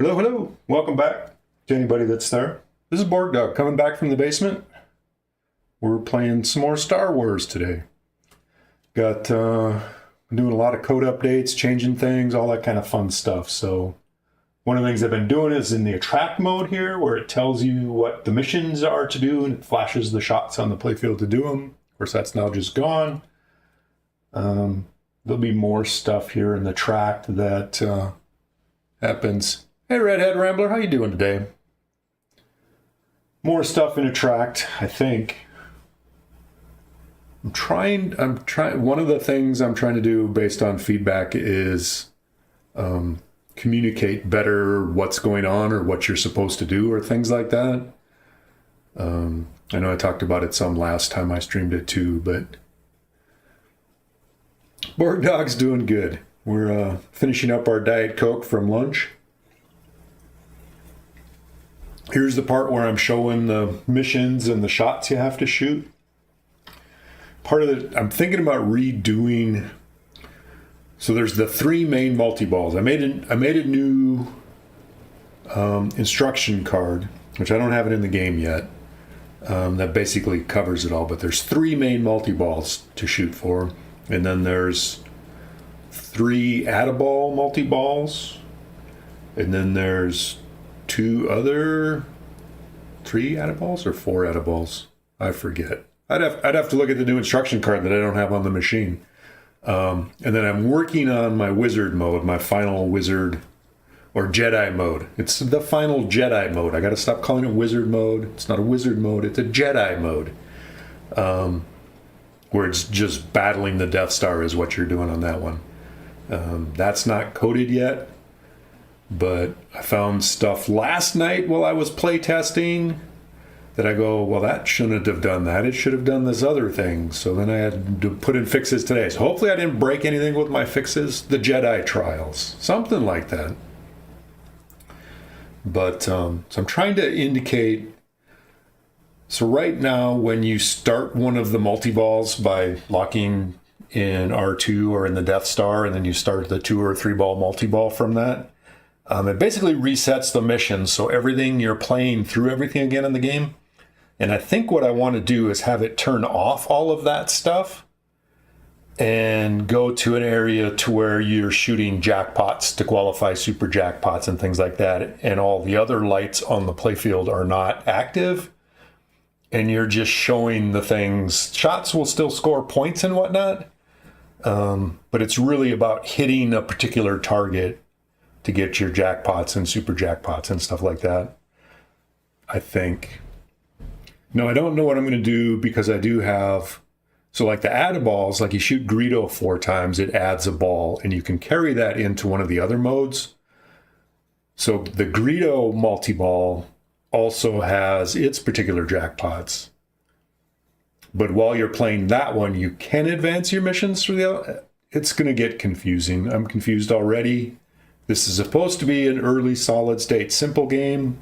Hello, hello. Welcome back to anybody that's there. This is Borg Dog coming back from the basement. We're playing some more Star Wars today. Got doing a lot of code updates, changing things, all that kind of fun stuff. So one of the things I've been doing is in the attract mode here, where it tells you what the missions are to do and it flashes the shots on the playfield to do them. Of course, that's now just gone. There'll be more stuff here in the tract that happens. Hey, Redhead Rambler, how you doing today? More stuff in attract, I think. I'm trying, one of the things I'm trying to do based on feedback is communicate better what's going on or what you're supposed to do or things like that. I know I talked about it some last time I streamed it too, but Borg Dog's doing good. We're finishing up our Diet Coke from lunch. Here's the part where I'm showing the missions and the shots you have to shoot. Part of it, I'm thinking about redoing. So there's the 3 main multi-balls. I made a new instruction card, which I don't have it in the game yet. That basically covers it all. But there's 3 main multi-balls to shoot for, and then there's 3 add-a-ball multi-balls, and then there's 3 add-a-balls or 4 add-a-balls. I forget. I'd have to look at the new instruction card that I don't have on the machine. And then I'm working on my wizard mode, my final wizard or Jedi mode. It's the final Jedi mode. I got to stop calling it wizard mode. It's not a wizard mode. It's a Jedi mode. Where it's just battling the Death Star is what you're doing on that one. That's not coded yet. But I found stuff last night while I was playtesting that I go, well, that shouldn't have done that. It should have done this other thing. So then I had to put in fixes today. So hopefully I didn't break anything with my fixes. The Jedi trials, something like that. But so I'm trying to indicate. So right now, when you start one of the multi-balls by locking in R2 or in the Death Star, and then you start the 2 or 3 ball multi-ball from that, it basically resets the mission. So everything you're playing through everything again in the game. And I think what I want to do is have it turn off all of that stuff and go to an area to where you're shooting jackpots to qualify super jackpots and things like that. And all the other lights on the playfield are not active. And you're just showing the things. Shots will still score points and whatnot. But it's really about hitting a particular target to get your jackpots and super jackpots and stuff like that, I think. No, I don't know what I'm going to do because I do have... So like the add-a-balls, like you shoot Greedo 4 times, it adds a ball, and you can carry that into one of the other modes. So the Greedo multi-ball also has its particular jackpots. But while you're playing that one, you can advance your missions through the other. It's going to get confusing. I'm confused already. This is supposed to be an early solid-state simple game.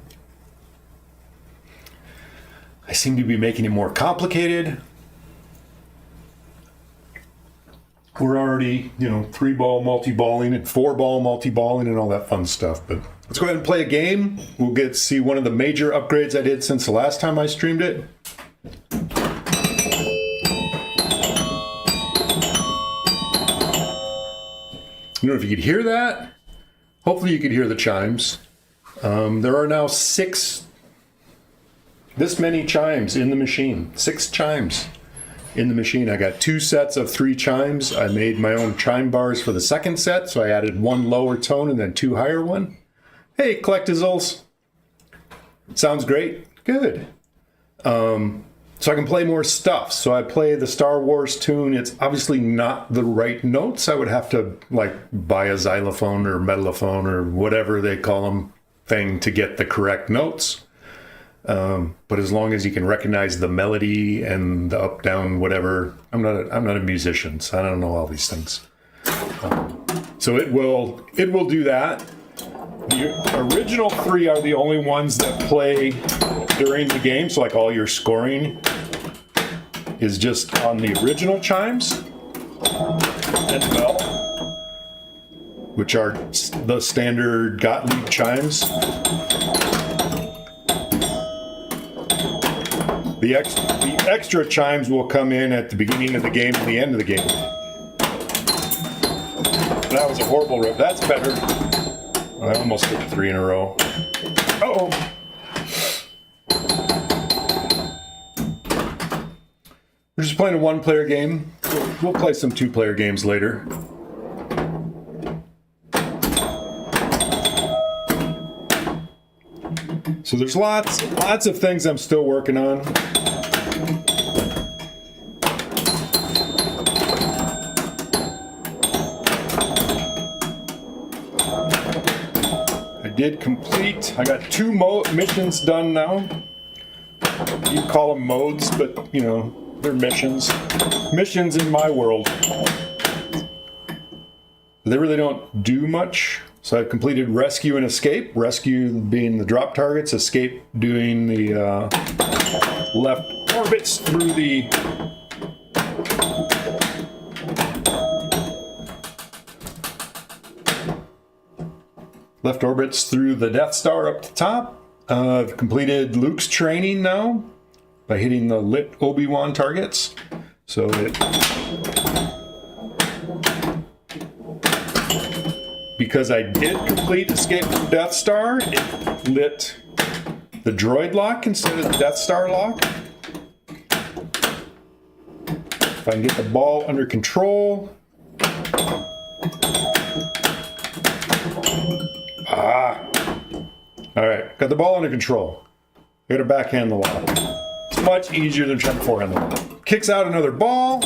I seem to be making it more complicated. We're already, 3-ball multi-balling and 4-ball multi-balling and all that fun stuff. But let's go ahead and play a game. We'll get to see one of the major upgrades I did since the last time I streamed it. I don't know if you could hear that. Hopefully you could hear the chimes. There are now this many chimes in the machine. 6 chimes in the machine. I got 2 sets of 3 chimes. I made my own chime bars for the second set, so I added 1 lower tone and then 2 higher one. Hey, Collectibles. Sounds great. Good. So I can play more stuff. So I play the Star Wars tune. It's obviously not the right notes. I would have to buy a xylophone or metallophone or whatever they call them thing to get the correct notes. But as long as you can recognize the melody and the up, down, whatever, I'm not a musician, so I don't know all these things. So it will do that. The original 3 are the only ones that play during the game, so like all your scoring is just on the original chimes. And well, which are the standard Gottlieb chimes. The extra chimes will come in at the beginning of the game and the end of the game. That was a horrible rip. That's better. I almost hit 3 in a row. Uh-oh. We're just playing a one-player game. We'll play some two-player games later. So there's lots of things I'm still working on. I got 2 missions done now. You call them modes, but you know, they're missions. Missions in my world. They really don't do much. So I've completed rescue and escape. Rescue being the drop targets, escape doing the left orbits through the Death Star up the top. I've completed Luke's training now by hitting the lit Obi-Wan targets. So because I did complete Escape from Death Star, it lit the droid lock instead of the Death Star lock. If I can get the ball under control. Alright, got the ball under control. I gotta backhand the lock. It's much easier than trying to forehand the lock. Kicks out another ball.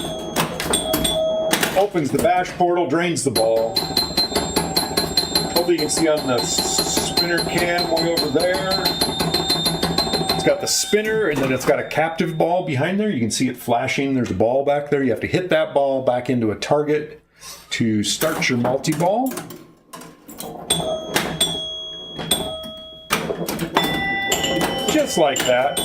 Opens the bash portal, drains the ball. Hopefully you can see on the spinner cam way over there. It's got the spinner and then it's got a captive ball behind there. You can see it flashing. There's a ball back there. You have to hit that ball back into a target to start your multi-ball. Just like that.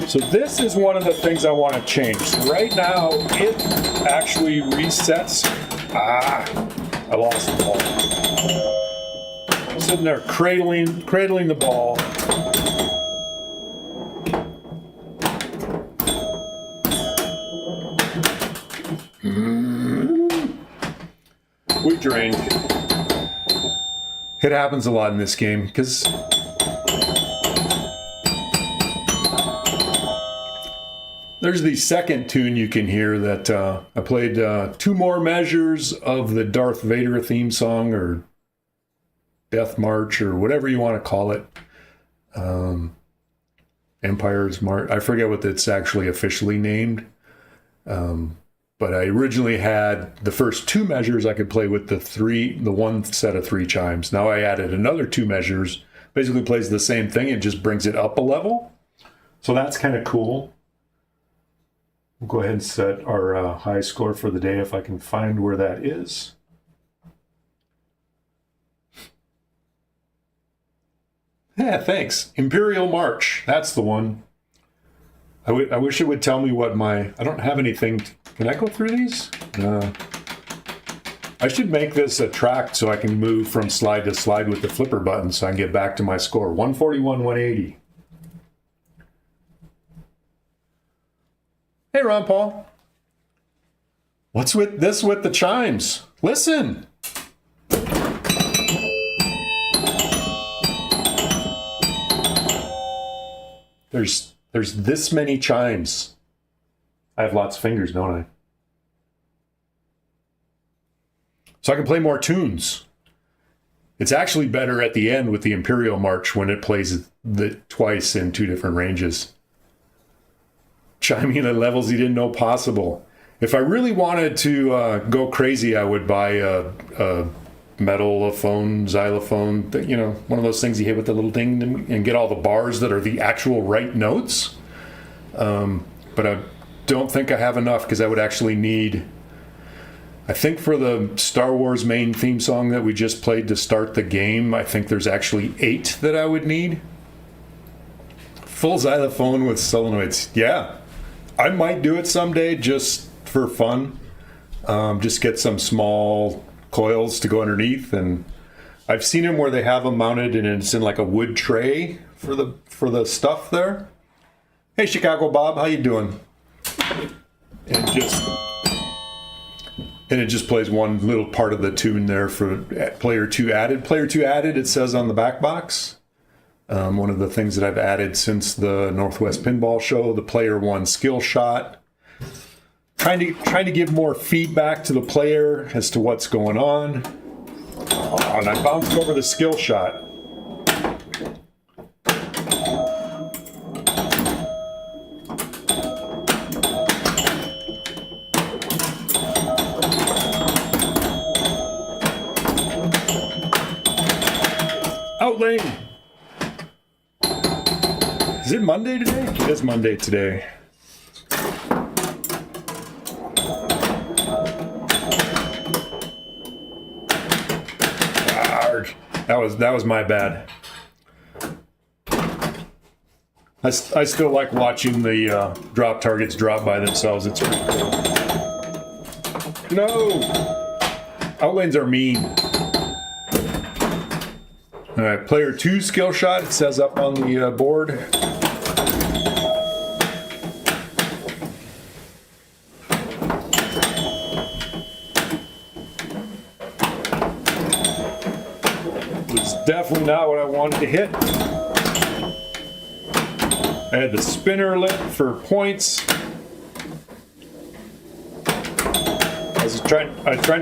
So this is one of the things I want to change. So right now, it actually resets. I lost the ball. I'm sitting there cradling the ball. We drained. It happens a lot in this game because there's the second tune you can hear that I played 2 more measures of the Darth Vader theme song or Death March or whatever you want to call it. Empire's March. I forget what it's actually officially named. But I originally had the first 2 measures I could play with the one set of 3 chimes. Now I added another 2 measures. Basically plays the same thing. It just brings it up a level. So that's kind of cool. We'll go ahead and set our high score for the day if I can find where that is. Yeah, thanks. Imperial March. That's the one. I wish it would tell me what I don't have anything. Can I go through these? No. I should make this a track so I can move from slide to slide with the flipper button so I can get back to my score. 141, 180. Hey, Ron Paul. What's with the chimes? Listen. There's this many chimes. I have lots of fingers, don't I? So I can play more tunes. It's actually better at the end with the Imperial March when it plays twice in 2 different ranges. Chiming at levels you didn't know possible. If I really wanted to go crazy, I would buy a metal-ophone, xylophone, one of those things you hit with the little ding and get all the bars that are the actual right notes. But I don't think I have enough because I would actually need, I think for the Star Wars main theme song that we just played to start the game, I think there's actually 8 that I would need. Full xylophone with solenoids. Yeah, I might do it someday just for fun. Just get some small coils to go underneath, and I've seen them where they have them mounted and it's in like a wood tray for the stuff there. Hey, Chicago Bob, how you doing? And it just plays one little part of the tune there for player 2 added. Player 2 added, it says on the back box. One of the things that I've added since the Northwest Pinball Show, the player 1 skill shot. Trying to give more feedback to the player as to what's going on. Oh, and I bounced over the skill shot. Outlane! Is it Monday today? It is Monday today. That was my bad. I still like watching the drop targets drop by themselves. It's pretty cool. No! Outlanes are mean. All right, player 2 skill shot, it says up on the board. It's definitely not what I wanted to hit. I had the spinner lit for points. I was trying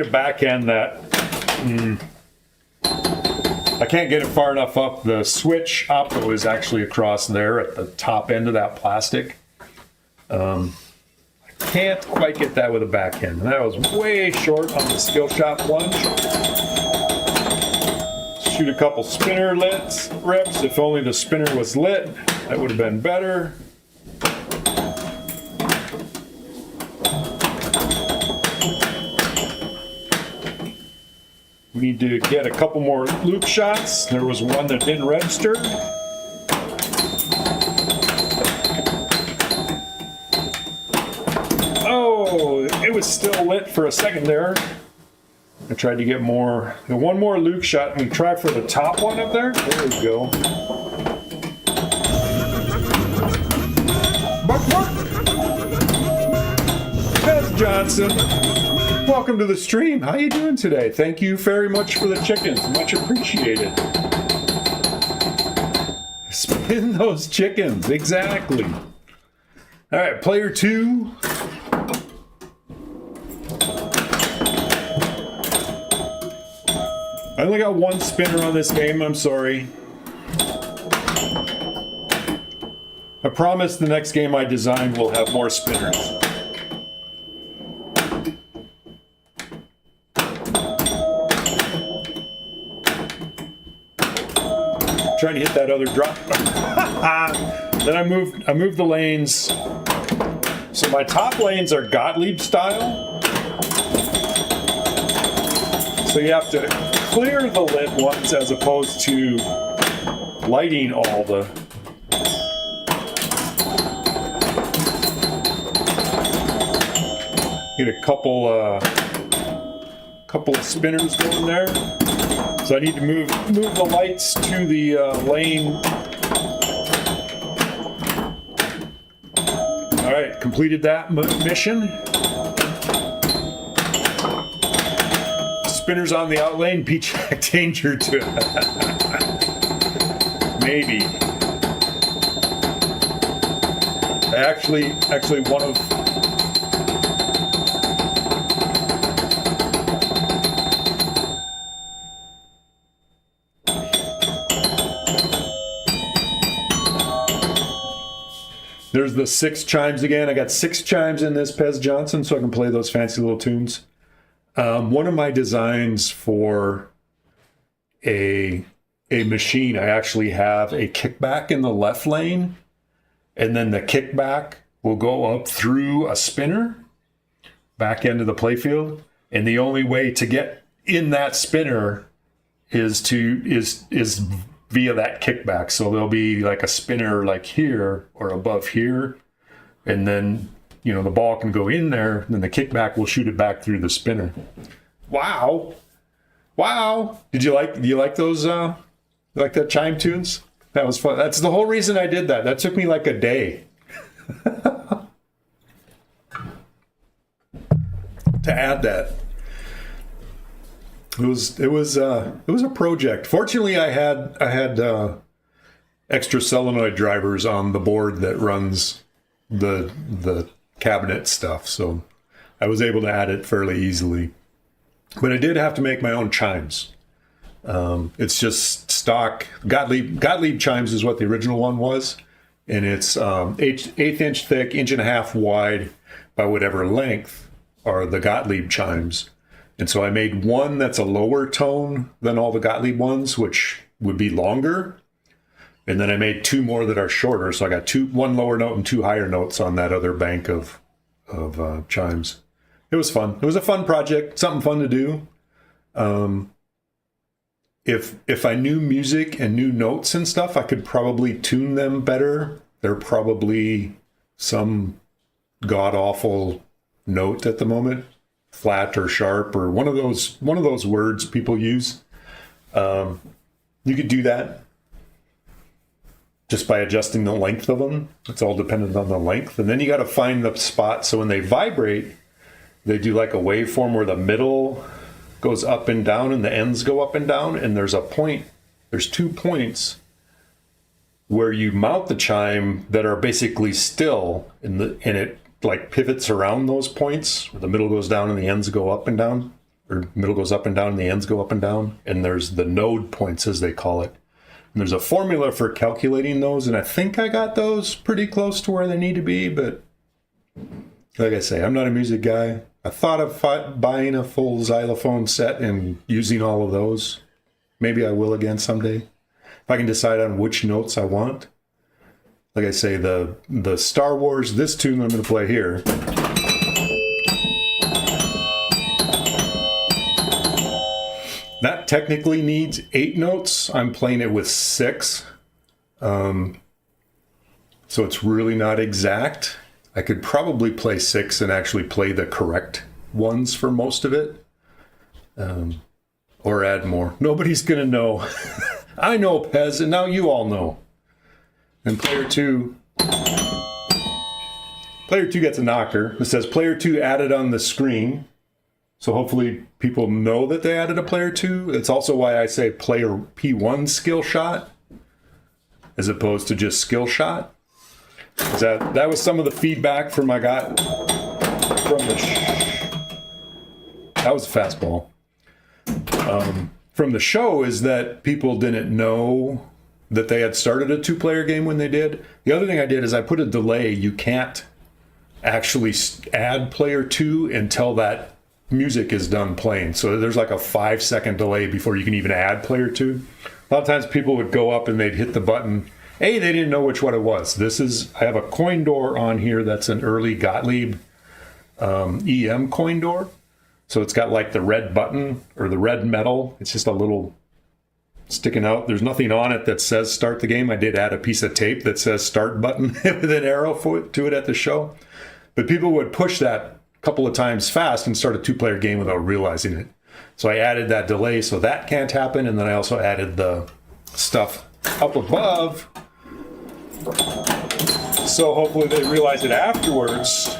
to backhand that. I can't get it far enough up. The switch oppo is actually across there at the top end of that plastic. I can't quite get that with a backhand. And that was way short on the skill shot plunge. Shoot a couple spinner rips. If only the spinner was lit, that would have been better. We need to get a couple more loop shots. There was one that didn't register. Oh, it was still lit for a second there. I tried to get one more loop shot, and we try for the top one up there. There we go. Bark. Pez Johnson. Welcome to the stream. How you doing today? Thank you very much for the chickens. Much appreciated. Spin those chickens. Exactly. All right, player 2. I only got one spinner on this game. I'm sorry. I promise the next game I design will have more spinners. Trying to hit that other drop. Then I moved the lanes. So my top lanes are Gottlieb style. So you have to clear the lit ones as opposed to lighting all the. Get a couple of spinners going there. So I need to move the lights to the lane. All right, completed that mission. Spinners on the out lane, P-Jack danger to maybe. Actually one of. There's the 6 chimes again. I got 6 chimes in this Pez Johnson, so I can play those fancy little tunes. One of my designs for a machine, I actually have a kickback in the left lane, and then the kickback will go up through a spinner back into the playfield. And the only way to get in that spinner is via that kickback. So there'll be like a spinner like here or above here, and then the ball can go in there, and then the kickback will shoot it back through the spinner. Wow. Do you like those like that chime tunes? That was fun. That's the whole reason I did that. That took me like a day to add that. It was a project. Fortunately, I had extra solenoid drivers on the board that runs the cabinet stuff, so I was able to add it fairly easily. But I did have to make my own chimes. It's just stock Gottlieb chimes is what the original one was, and it's eighth inch thick, 1.5 inch wide by whatever length are the Gottlieb chimes. And so I made one that's a lower tone than all the Gottlieb ones, which would be longer. And then I made 2 more that are shorter. So I got one lower note and 2 higher notes on that other bank of chimes. It was fun. It was a fun project, something fun to do. If I knew music and knew notes and stuff, I could probably tune them better. They're probably some god-awful note at the moment, flat or sharp or one of those words people use. You could do that just by adjusting the length of them. It's all dependent on the length. And then you got to find the spot. So when they vibrate, they do like a waveform where the middle goes up and down and the ends go up and down. And there's 2 points where you mount the chime that are basically still and it like pivots around those points where the middle goes down and the ends go up and down, or middle goes up and down and the ends go up and down. And there's the node points, as they call it. And there's a formula for calculating those, and I think I got those pretty close to where they need to be, but like I say, I'm not a music guy. I thought of buying a full xylophone set and using all of those. Maybe I will again someday, if I can decide on which notes I want. Like I say, the Star Wars, this tune that I'm going to play here, that technically needs 8 notes. I'm playing it with 6. So it's really not exact. I could probably play 6 and actually play the correct ones for most of it. Or add more. Nobody's going to know. I know, Pez, and now you all know. And player 2 gets a knocker. It says player 2 added on the screen. So hopefully people know that they added a player 2. It's also why I say player P1 skill shot as opposed to just skill shot. That was some of the feedback I got from that was a fastball. From the show is that people didn't know that they had started a 2-player game when they did. The other thing I did is I put a delay. You can't actually add player 2 until that music is done playing. So there's like a 5-second delay before you can even add player 2. A lot of times people would go up and they'd hit the button. They didn't know which one it was. I have a coin door on here that's an early Gottlieb EM coin door. So it's got like the red button or the red metal. It's just a little sticking out. There's nothing on it that says start the game. I did add a piece of tape that says start button with an arrow to it at the show. But people would push that a couple of times fast and start a 2-player game without realizing it. So I added that delay so that can't happen. And then I also added the stuff up above. So hopefully they realize it afterwards.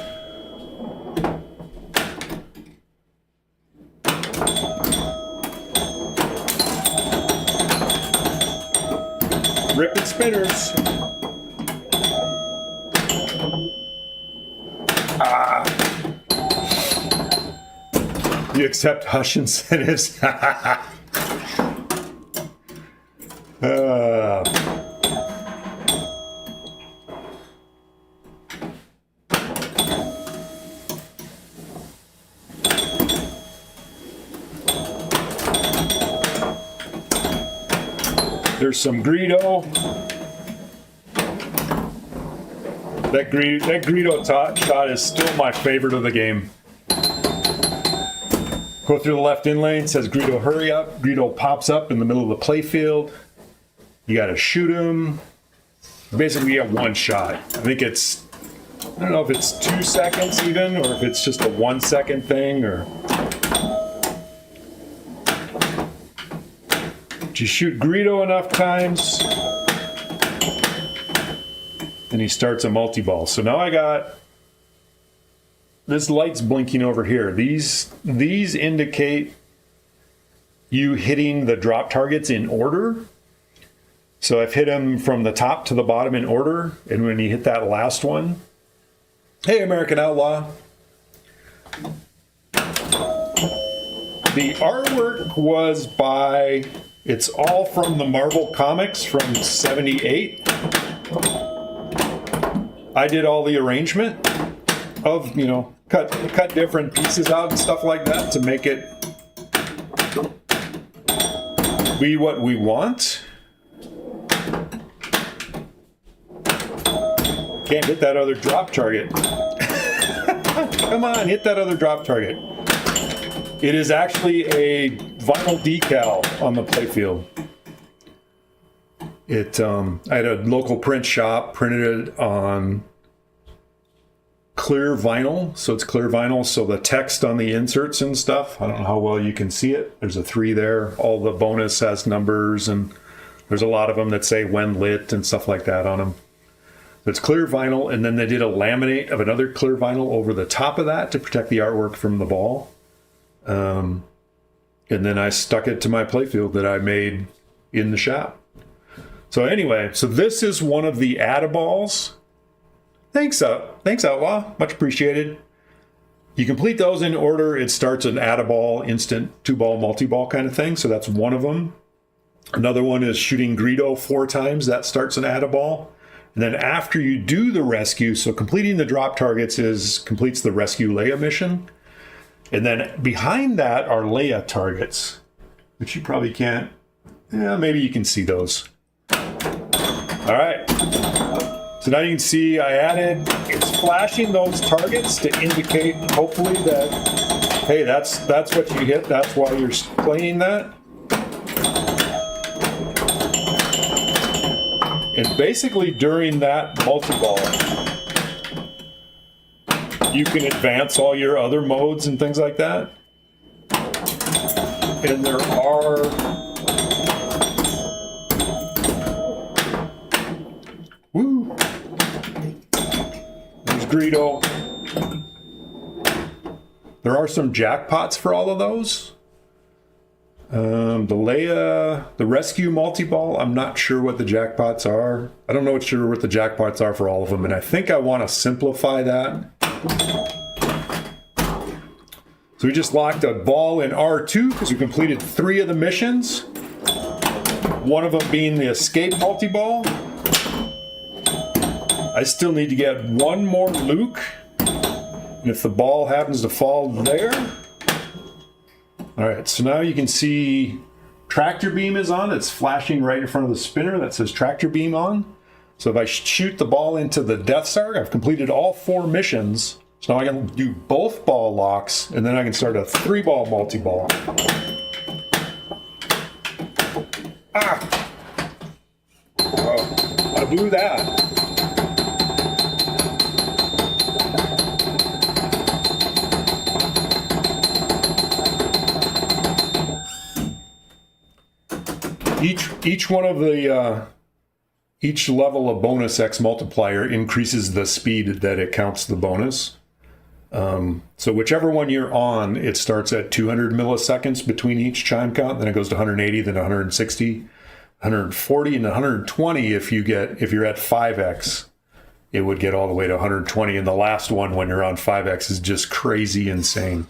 Ripping spinners. You accept hush incentives. There's some Greedo. That Greedo shot is still my favorite of the game. Go through the left in lane, says Greedo hurry up. Greedo pops up in the middle of the play field. You gotta shoot him. Basically you have one shot. I think it's I don't know if it's 2 seconds even, or if it's just a 1 second thing, or you shoot Greedo enough times, and he starts a multi-ball. So now I got this light's blinking over here. These indicate you hitting the drop targets in order. So I've hit them from the top to the bottom in order, and when you hit that last one, hey, American Outlaw. The artwork was by, it's all from the Marvel Comics from '78. I did all the arrangement of, you know, cut different pieces out and stuff like that to make it be what we want. Can't hit that other drop target. Come on, hit that other drop target. It is actually a vinyl decal on the playfield. I had a local print shop, printed it on clear vinyl. So it's clear vinyl, so the text on the inserts and stuff, I don't know how well you can see it. There's a 3 there. All the bonus has numbers, and there's a lot of them that say when lit and stuff like that on them. It's clear vinyl, and then they did a laminate of another clear vinyl over the top of that to protect the artwork from the ball. And then I stuck it to my playfield that I made in the shop. So anyway, so this is one of the add-a-balls. Thanks Outlaw, much appreciated. You complete those in order, it starts an add-a-ball, instant 2-ball, multi-ball kind of thing. So that's one of them. Another one is shooting Greedo 4 times. That starts an add-a-ball. And then after you do the rescue, so completing the drop targets completes the rescue Leia mission. And then behind that are Leia targets, which you probably can't, maybe you can see those. All right. So now you can see it's flashing those targets to indicate, hopefully, that, hey, that's what you hit. That's why you're playing that. And basically during that multi-ball, you can advance all your other modes and things like that. And there are there's Greedo. There are some jackpots for all of those. The Leia, the rescue multi-ball, I'm not sure what the jackpots are. I don't know sure what the jackpots are for all of them, and I think I want to simplify that. So we just locked a ball in R2 because we completed 3 of the missions. One of them being the escape multi-ball. I still need to get 1 more Luke. And if the ball happens to fall there. All right, so now you can see tractor beam is on. It's flashing right in front of the spinner that says tractor beam on. So if I shoot the ball into the Death Star, I've completed all 4 missions. So now I can do both ball locks, and then I can start a 3-ball multi-ball. Ah! Oh, I blew that. Each one of the each level of bonus X multiplier increases the speed that it counts the bonus. So whichever one you're on, it starts at 200 milliseconds between each chime count. Then it goes to 180, then 160, 140, and 120. If you're at 5X, it would get all the way to 120. And the last one, when you're on 5X, is just crazy insane.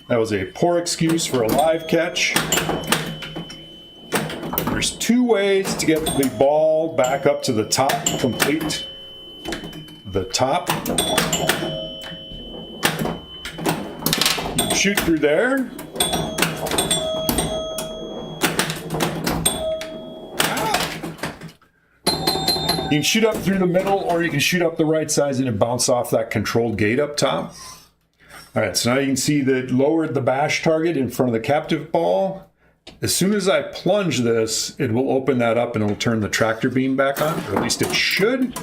That was a poor excuse for a live catch. There's 2 ways to get the ball back up to the top, complete the top. You can shoot through there. You can shoot up through the middle, or you can shoot up the right sides and it bounce off that controlled gate up top. All right, so now you can see that lowered the bash target in front of the captive ball, as soon as I plunge this, it will open that up and it'll turn the tractor beam back on, or at least it should.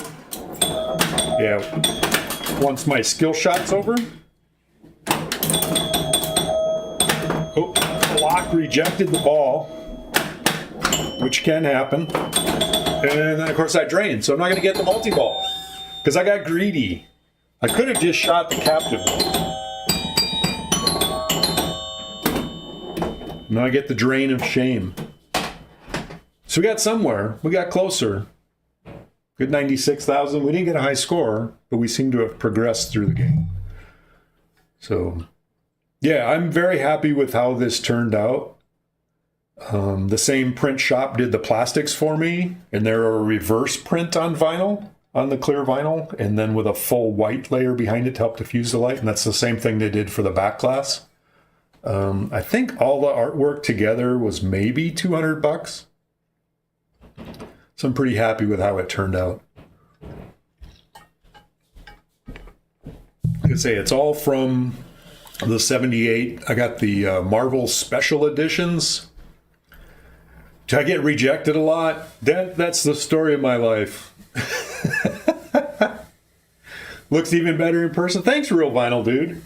Yeah, once my skill shot's over. Oh, the lock rejected the ball, which can happen. And then, of course, I drained, so I'm not going to get the multi-ball because I got greedy. I could have just shot the captive one. Now I get the drain of shame. So we got somewhere. We got closer. Good 96,000. We didn't get a high score, but we seem to have progressed through the game. So, yeah, I'm very happy with how this turned out. The same print shop did the plastics for me, and they're a reverse print on vinyl, on the clear vinyl, and then with a full white layer behind it to help diffuse the light, and that's the same thing they did for the back glass. I think all the artwork together was maybe $200. So I'm pretty happy with how it turned out. Like I say, it's all from the 78. I got the Marvel Special Editions. I get rejected a lot. That's the story of my life. Looks even better in person. Thanks, Real Vinyl Dude.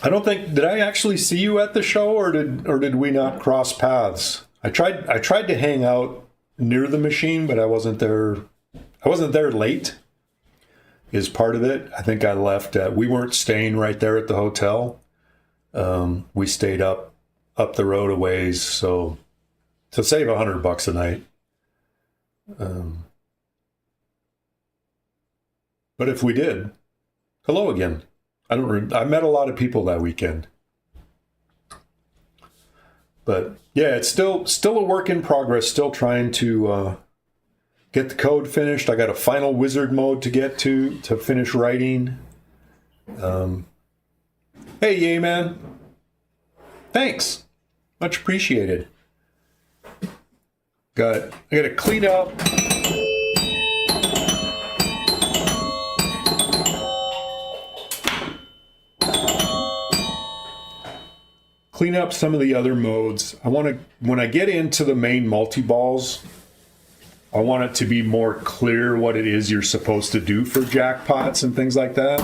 I don't think, did I actually see you at the show, or did we not cross paths? I tried to hang out near the machine, but I wasn't there. I wasn't there late is part of it. I think I left we weren't staying right there at the hotel. We stayed up the road a ways, so to save $100 a night. But if we did, hello again. I met a lot of people that weekend. But yeah, it's still a work in progress. Still trying to get the code finished. I got a final wizard mode to get to finish writing. Hey, yay man. Thanks. Much appreciated. I got to clean up. Clean up some of the other modes. I want to, when I get into the main multi-balls, I want it to be more clear what it is you're supposed to do for jackpots and things like that.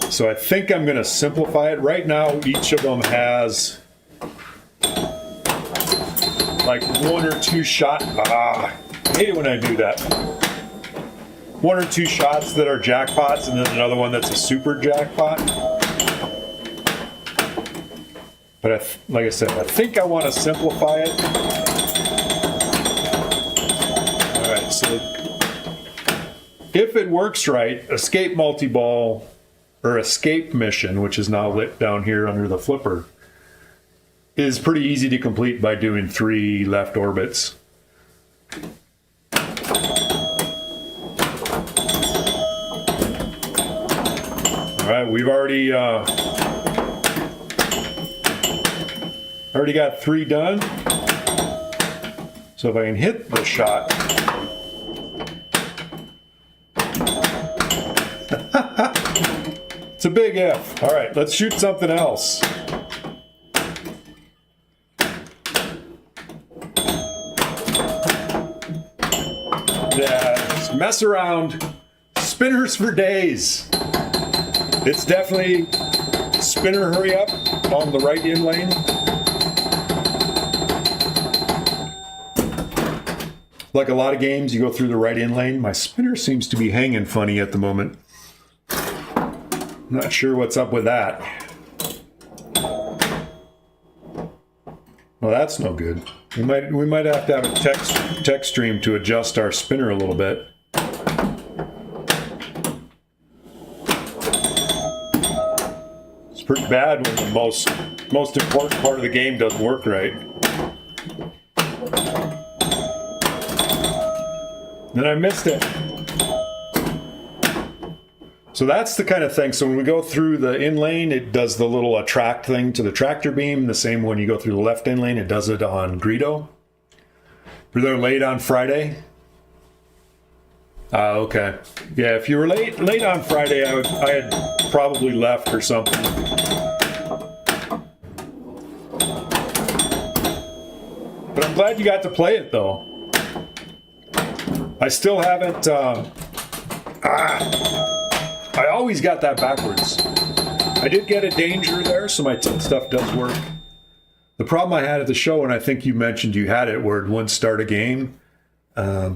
So I think I'm going to simplify it. Right now, each of them has like one or two shots. I hate it when I do that. One or two shots that are jackpots and then another one that's a super jackpot. But like I said, I think I want to simplify it. All right, so if it works right, escape multi-ball or escape mission, which is now lit down here under the flipper, is pretty easy to complete by doing 3 left orbits. All right, we've already got 3 done. So if I can hit the shot. It's a big F. All right, let's shoot something else. Yeah, just mess around. Spinners for days. It's definitely spinner hurry up on the right in lane. Like a lot of games, you go through the right in lane. My spinner seems to be hanging funny at the moment. Not sure what's up with that. Well, that's no good. We might have to have a text stream to adjust our spinner a little bit. It's pretty bad when the most important part of the game doesn't work right. Then I missed it. So that's the kind of thing. So when we go through the in lane, it does the little attract thing to the tractor beam. The same when you go through the left in lane, it does it on Greedo. We're there late on Friday. Okay. Yeah, if you were late on Friday, I had probably left or something. But I'm glad you got to play it, though. I still haven't... I always got that backwards. I did get a danger there, so my stuff does work. The problem I had at the show, and I think you mentioned you had it, where it wouldn't start a game.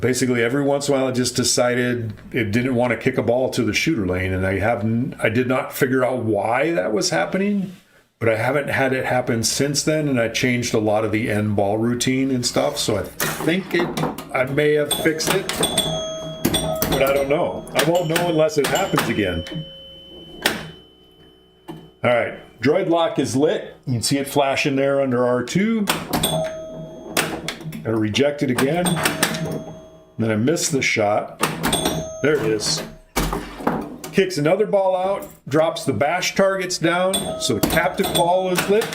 Basically, every once in a while, it just decided it didn't want to kick a ball to the shooter lane, and I did not figure out why that was happening, but I haven't had it happen since then, and I changed a lot of the end ball routine and stuff, so I think I may have fixed it, but I don't know. I won't know unless it happens again. All right, droid lock is lit. You can see it flashing there under R2. Gotta reject it again. Then I missed the shot. There it is. Kicks another ball out, drops the bash targets down, so the captive ball is lit.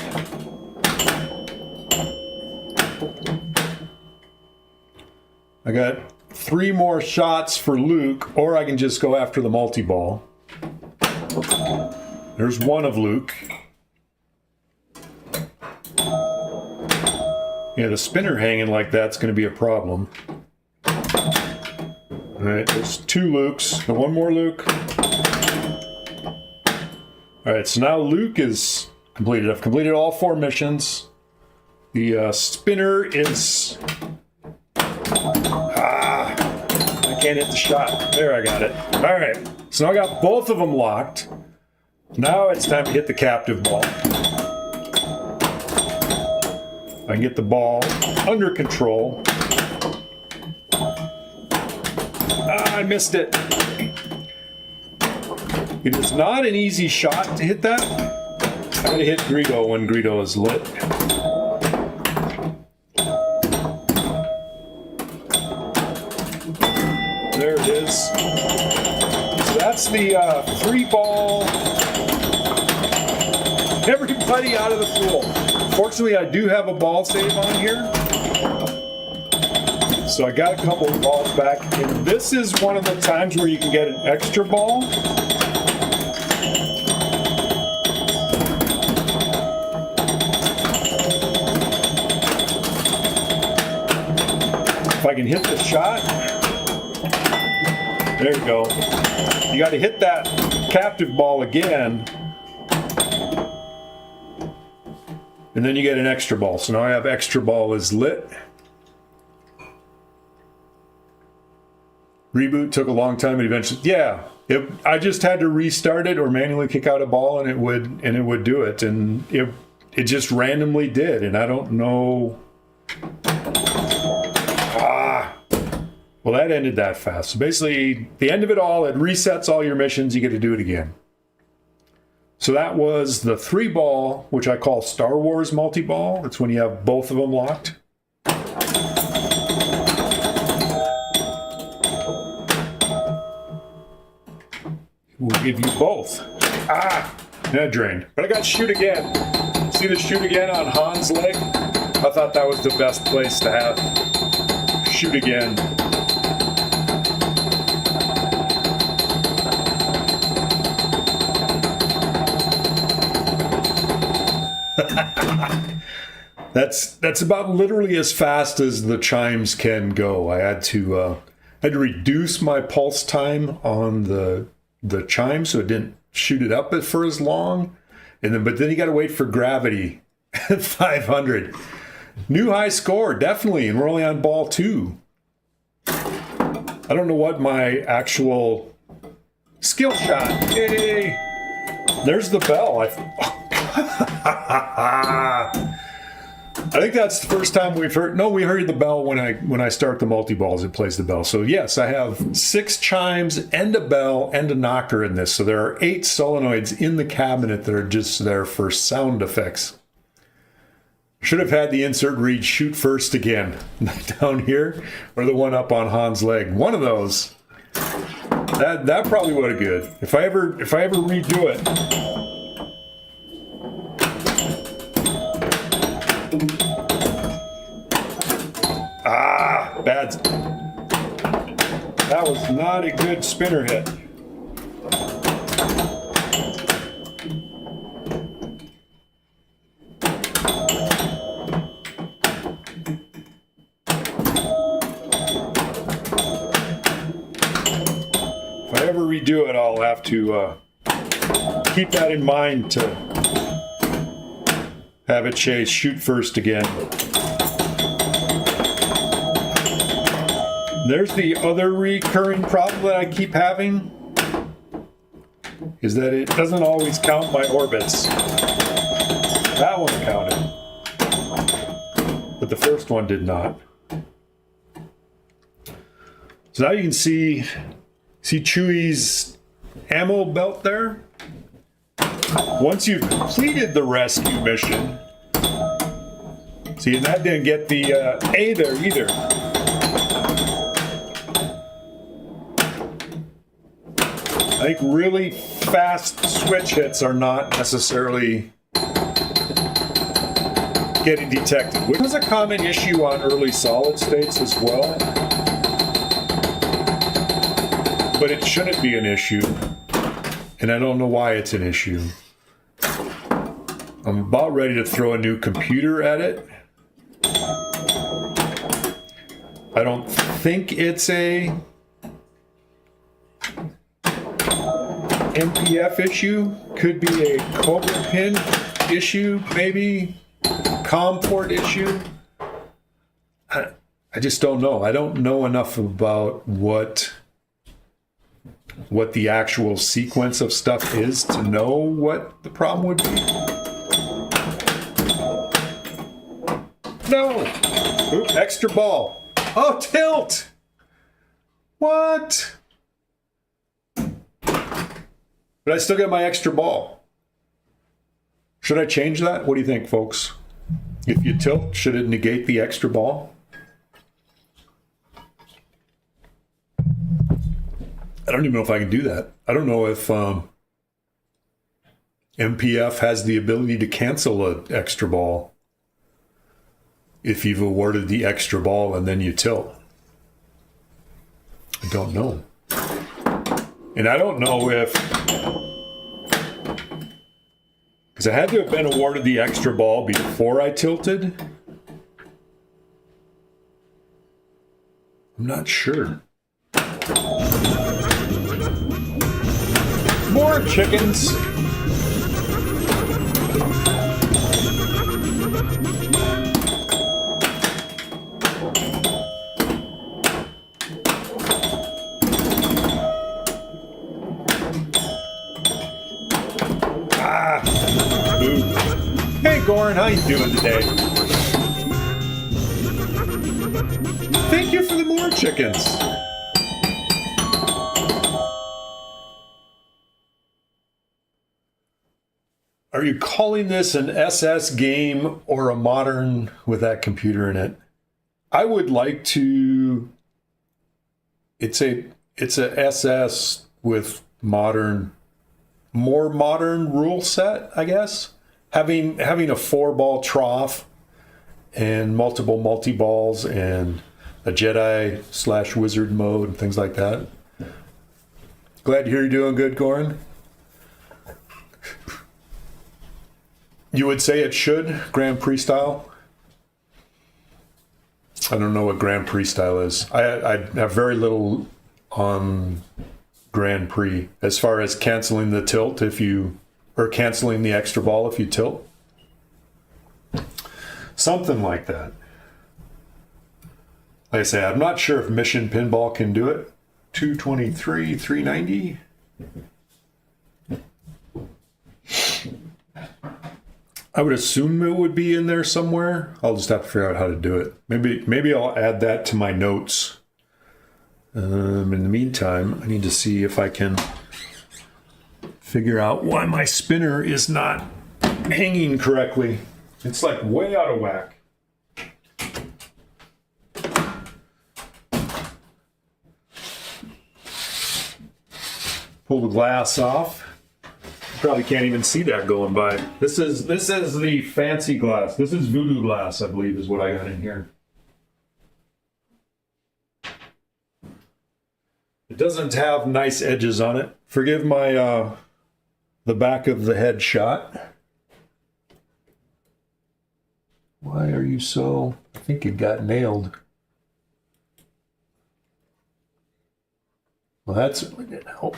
I got 3 more shots for Luke, or I can just go after the multi-ball. There's one of Luke. Yeah, the spinner hanging like that's going to be a problem. All right, there's 2 Lukes. And 1 more Luke. All right, so now Luke is completed. I've completed all 4 missions. The spinner is... I can't hit the shot. There, I got it. All right, so now I got both of them locked. Now it's time to hit the captive ball. I can get the ball under control. I missed it. It is not an easy shot to hit that. I'm going to hit Greedo when Greedo is lit. There it is. So that's the 3-ball. Everybody out of the pool. Fortunately, I do have a ball save on here. So I got a couple of balls back. And this is one of the times where you can get an extra ball. If I can hit the shot. There you go. You got to hit that captive ball again. And then you get an extra ball. So now I have extra ball is lit. Reboot took a long time, and eventually, yeah, I just had to restart it or manually kick out a ball, and it would do it, and it just randomly did, and I don't know. Well, that ended that fast. So basically, the end of it all, it resets all your missions. You get to do it again. So that was the 3-ball, which I call Star Wars multi-ball. It's when you have both of them locked. We'll give you both. That drained. But I got shoot again. See the shoot again on Han's leg? I thought that was the best place to have shoot again. That's about literally as fast as the chimes can go. I had to reduce my pulse time on the chime so it didn't shoot it up for as long, but then you got to wait for gravity at 500. New high score, definitely, and we're only on ball 2. I don't know what my actual skill shot. Yay! There's the bell. I think that's the first time we've heard. No, we heard the bell when I start the multi-balls. It plays the bell. So yes, I have 6 chimes and a bell and a knocker in this. So there are 8 solenoids in the cabinet that are just there for sound effects. Should have had the insert read "shoot first" again down here, or the one up on Han's leg. One of those. That probably would have good. If I ever redo it. Bad. That That was not a good spinner hit. If I ever redo it, I'll have to keep that in mind to have it chase shoot first again. There's the other recurring problem that I keep having, is that it doesn't always count my orbits. That one counted, but the first one did not. So now you can see Chewy's ammo belt there. Once you've completed the rescue mission, see, and that didn't get the A there either. I think really fast switch hits are not necessarily getting detected, which is a common issue on early solid states as well. But it shouldn't be an issue, and I don't know why it's an issue. I'm about ready to throw a new computer at it. I don't think it's a MPF issue. Could be a Cobra pin issue, maybe COM port issue. I just don't know. I don't know enough about what the actual sequence of stuff is to know what the problem would be. No! Ooh, extra ball. Oh, tilt! What? But I still get my extra ball. Should I change that? What do you think, folks? If you tilt, should it negate the extra ball? I don't even know if I can do that. I don't know if MPF has the ability to cancel an extra ball if you've awarded the extra ball and then you tilt. I don't know. And I don't know if, because I had to have been awarded the extra ball before I tilted. I'm not sure. More chickens. Ooh. Hey, Goran, how you doing today? Thank you for the more chickens. Are you calling this an SS game or a modern with that computer in it? I would like to. It's a SS with more modern rule set, I guess. Having a 4-ball trough and multiple multi-balls and a Jedi/Wizard mode and things like that. Glad to hear you're doing good, Goran. You would say it should, Grand Prix style? I don't know what Grand Prix style is. I have very little on Grand Prix as far as canceling the tilt or canceling the extra ball if you tilt. Something like that. Like I say, I'm not sure if Mission Pinball can do it. 223, 390. I would assume it would be in there somewhere. I'll just have to figure out how to do it. Maybe I'll add that to my notes. In the meantime, I need to see if I can figure out why my spinner is not hanging correctly. It's like way out of whack. Pull the glass off. Probably can't even see that going by. This is the fancy glass. This is voodoo glass, I believe, is what I got in here. It doesn't have nice edges on it. Forgive my the back of the head shot. Why are you so... I think it got nailed. Well, that certainly didn't help.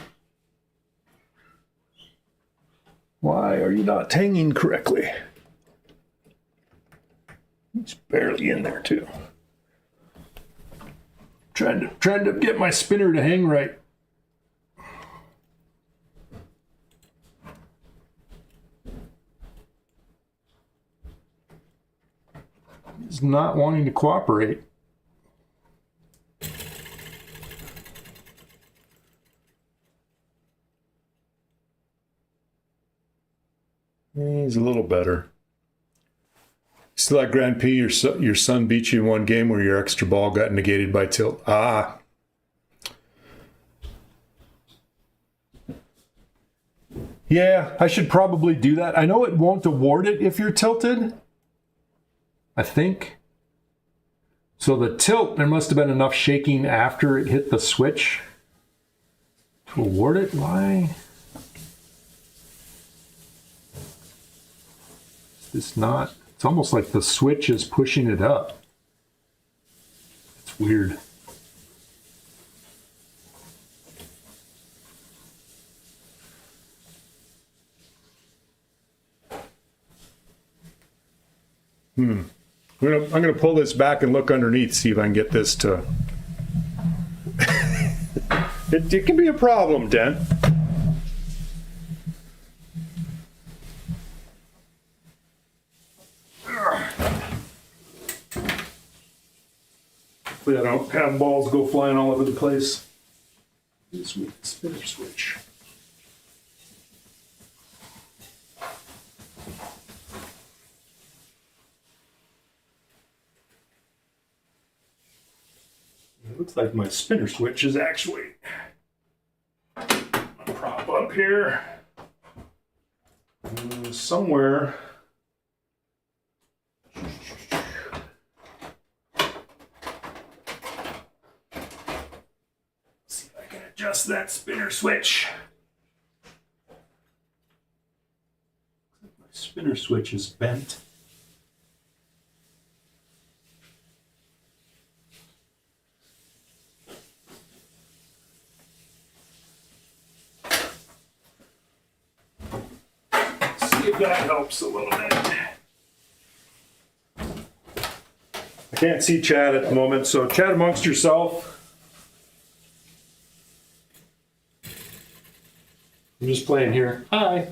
Why are you not hanging correctly? It's barely in there too. Trying to get my spinner to hang right. It's not wanting to cooperate. He's a little better. Still at Grand Prix, your son beat you in one game where your extra ball got negated by tilt. Ah. Yeah, I should probably do that. I know it won't award it if you're tilted. I think. So the tilt, there must have been enough shaking after it hit the switch to award it. Why? Is this not? It's almost like the switch is pushing it up. It's weird. I'm gonna pull this back and look underneath, see if I can get this to... it can be a problem, Dent. Hopefully I don't have balls go flying all over the place. Sweet spinner switch. It looks like my spinner switch is actually a prop up here somewhere. See if I can adjust that spinner switch. My spinner switch is bent. That helps a little bit. I can't see Chad at the moment, so chat amongst yourself. I'm just playing here. Hi.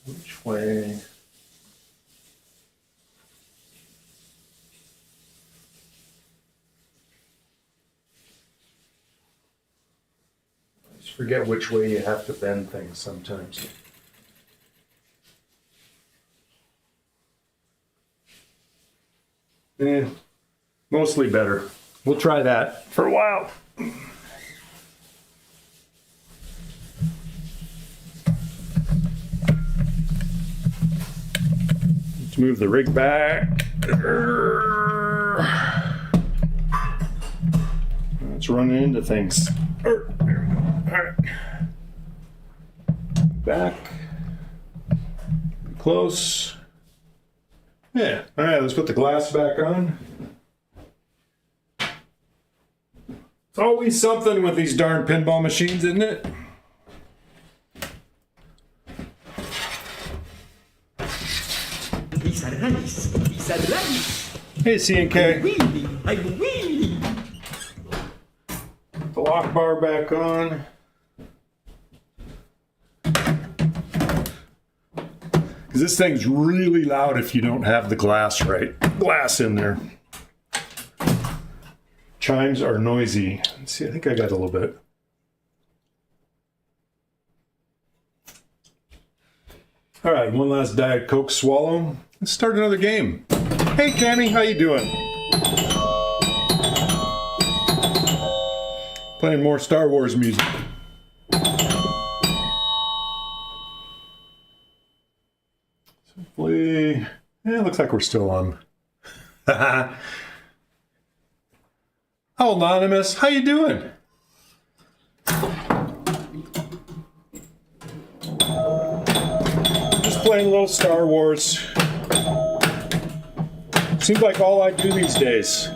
Which way? Forget which way you have to bend things sometimes. Mostly better. We'll try that for a while. Let's move the rig back. It's running into things. There we go. All right. Back. Close. Yeah. All right, let's put the glass back on. It's always something with these darn pinball machines, isn't it? It's a rice. It's a rice. Hey, C&K. I'm wheelie. The lock bar back on. Because this thing's really loud if you don't have the glass in there. Chimes are noisy. Let's see, I think I got a little bit. All right, one last Diet Coke swallow. Let's start another game. Hey, Cammy, how you doing? Playing more Star Wars music. looks like we're still on. Oh, Anonymous, how you doing? Just playing a little Star Wars. Seems like all I do these days.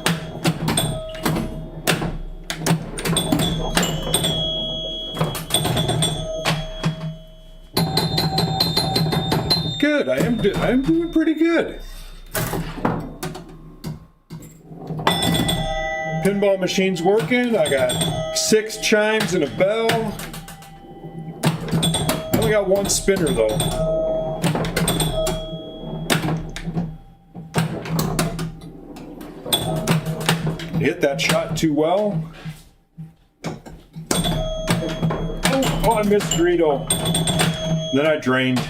Good, I'm doing pretty good. Pinball machine's working. I got 6 chimes and a bell. I only got 1 spinner though. Hit that shot too well. Oh, I missed Dorito. Then I drained.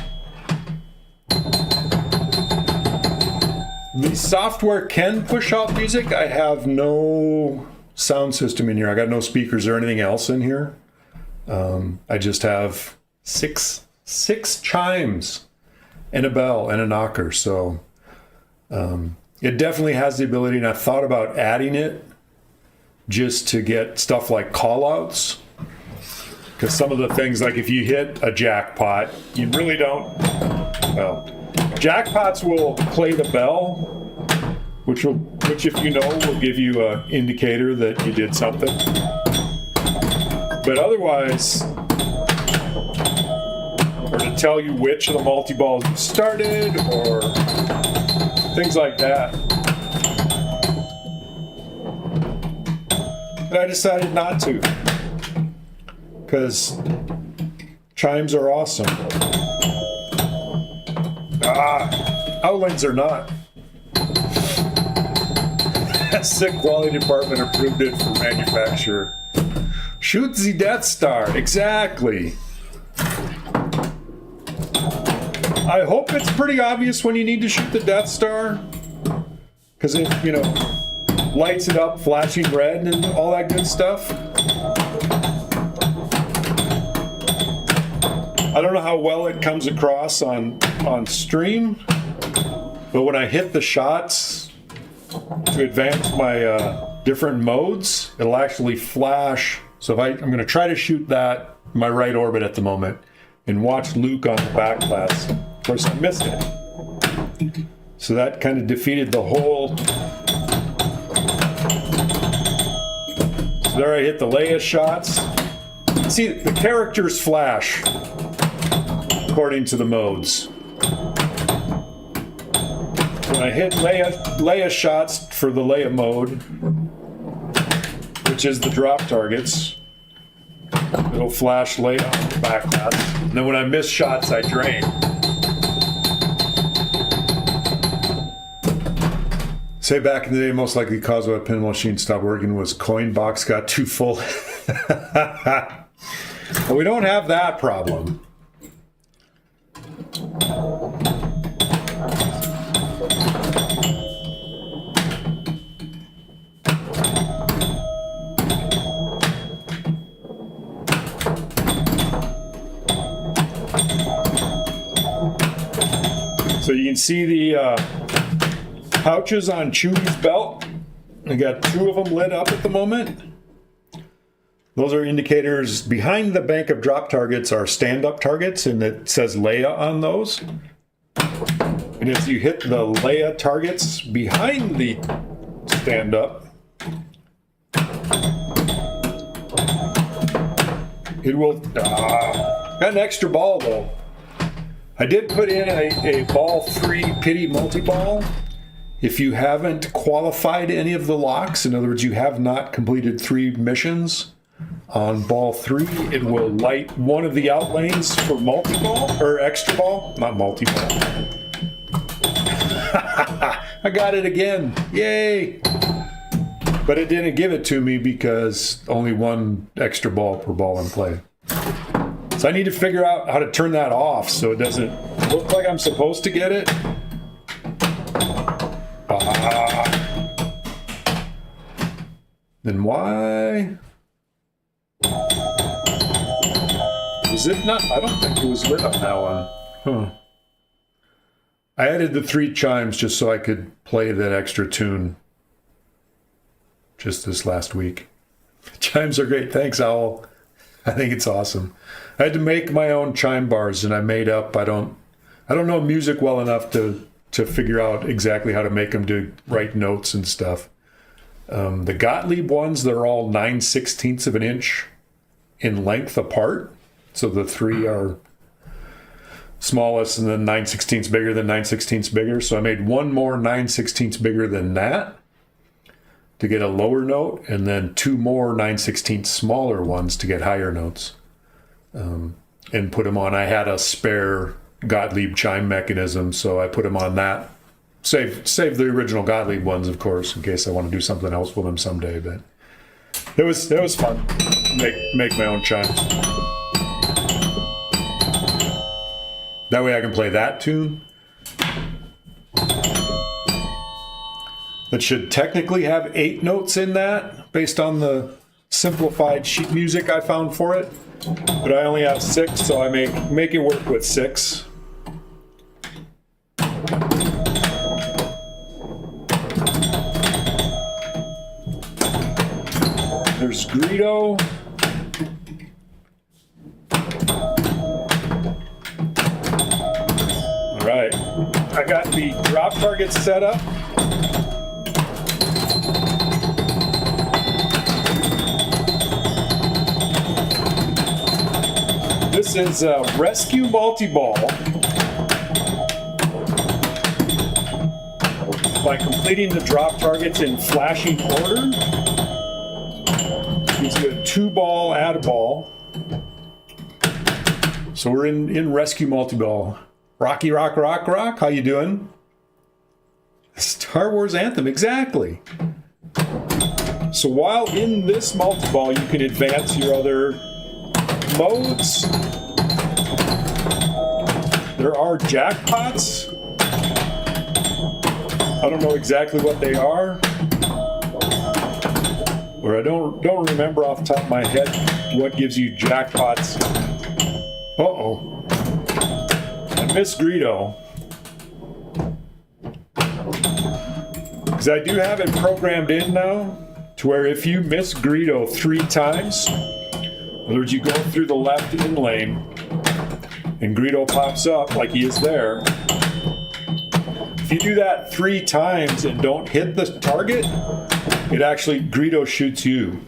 The software can push out music. I have no sound system in here. I got no speakers or anything else in here. I just have six chimes and a bell and a knocker. So it definitely has the ability, and I thought about adding it just to get stuff like call-outs. Because some of the things, like if you hit a jackpot, you really don't, well, jackpots will play the bell, which if you know, will give you an indicator that you did something. But otherwise, or to tell you which of the multi-balls you started, or things like that. But I decided not to, because chimes are awesome. Outlines are not. Sick quality department approved it for manufacturer. Shoot the Death Star, exactly. I hope it's pretty obvious when you need to shoot the Death Star, because it, lights it up, flashing red and all that good stuff. I don't know how well it comes across on stream, but when I hit the shots to advance my different modes, it'll actually flash. So I'm going to try to shoot that my right orbit at the moment and watch Luke on the back class. Of course, I missed it. So that kind of defeated the whole. So there I hit the Leia shots. See, the characters flash according to the modes. When I hit Leia shots for the Leia mode, which is the drop targets, it'll flash Leia on the back class. And then when I miss shots, I drain. Say back in the day, most likely cause why a pinball machine stopped working was coin box got too full. Well, we don't have that problem. So you can see the pouches on Chewy's belt. I got 2 of them lit up at the moment. Those are indicators. Behind the bank of drop targets are stand-up targets, and it says Leia on those. And if you hit the Leia targets behind the stand-up, it will... got an extra ball, though. I did put in a ball 3 pity multi-ball. If you haven't qualified any of the locks, in other words, you have not completed 3 missions, on ball 3, it will light one of the out lanes for multi-ball, or extra ball, not multi-ball. I got it again, yay! But it didn't give it to me because only 1 extra ball per ball in play. So I need to figure out how to turn that off so it doesn't look like I'm supposed to get it. Then why? Is it not? I don't think it was lit up that one. Huh. I added the 3 chimes just so I could play that extra tune just this last week. Chimes are great. Thanks, Owl. I think it's awesome. I had to make my own chime bars, and I made up. I don't know music well enough to figure out exactly how to make them to write notes and stuff. The Gottlieb ones, they're all 9/16 of an inch in length apart. So the 3 are smallest and then 9/16 bigger than 9/16 bigger. So I made one more 9/16 bigger than that to get a lower note, and then 2 more 9/16 smaller ones to get higher notes, and put them on. I had a spare Gottlieb chime mechanism, so I put them on that. Save the original Gottlieb ones, of course, in case I want to do something else with them someday. But it was fun. Make my own chimes. That way I can play that tune. That should technically have 8 notes in that, based on the simplified sheet music I found for it. But I only have 6, so I make it work with 6. There's Greedo. All right, I got the drop targets set up. This is a Rescue Multi-Ball. By completing the drop targets in flashing order, gives you a 2-ball, add a ball. So we're in Rescue Multi-Ball. Rocky Rock Rock Rock, how you doing? Star Wars Anthem, exactly. So while in this multi-ball, you can advance your other modes. There are jackpots. I don't know exactly what they are, or I don't remember off the top of my head what gives you jackpots. Uh-oh. I miss Greedo. Because I do have it programmed in now to where if you miss Greedo 3 times, in other words, you go through the left in lane and Greedo pops up like he is there. If you do that 3 times and don't hit the target, it actually, Greedo shoots you.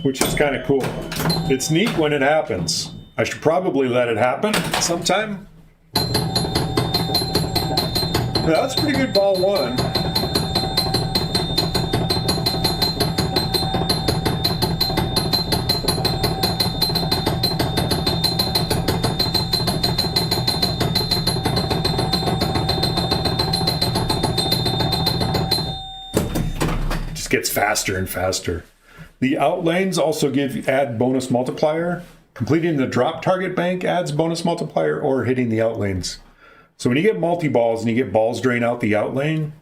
Which is kind of cool. It's neat when it happens. I should probably let it happen sometime. That's pretty good ball 1. Just gets faster and faster. The out lanes also add bonus multiplier. Completing the drop target bank adds bonus multiplier, or hitting the out lanes. So when you get multi-balls and you get balls drain out the out lane,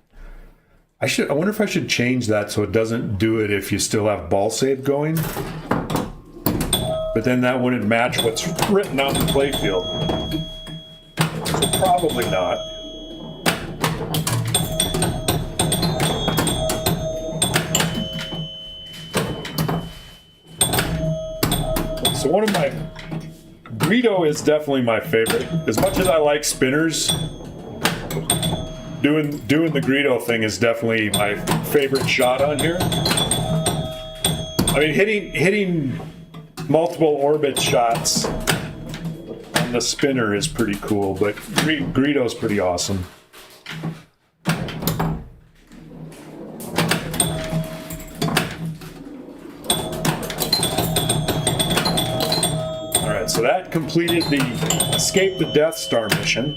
I wonder if I should change that so it doesn't do it if you still have ball save going. But then that wouldn't match what's written out in the playfield. So probably not. So one of my, Greedo is definitely my favorite. As much as I like spinners, doing the Greedo thing is definitely my favorite shot on here. I mean, hitting multiple orbit shots on the spinner is pretty cool, but Greedo's pretty awesome. So that completed the Escape the Death Star mission.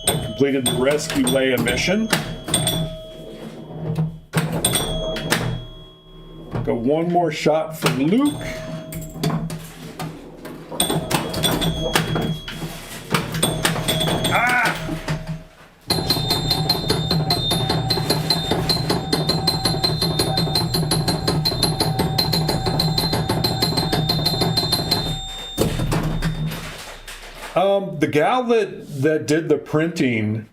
I completed the Rescue Leia mission. Got one more shot for Luke. Ah! The gal that did the printing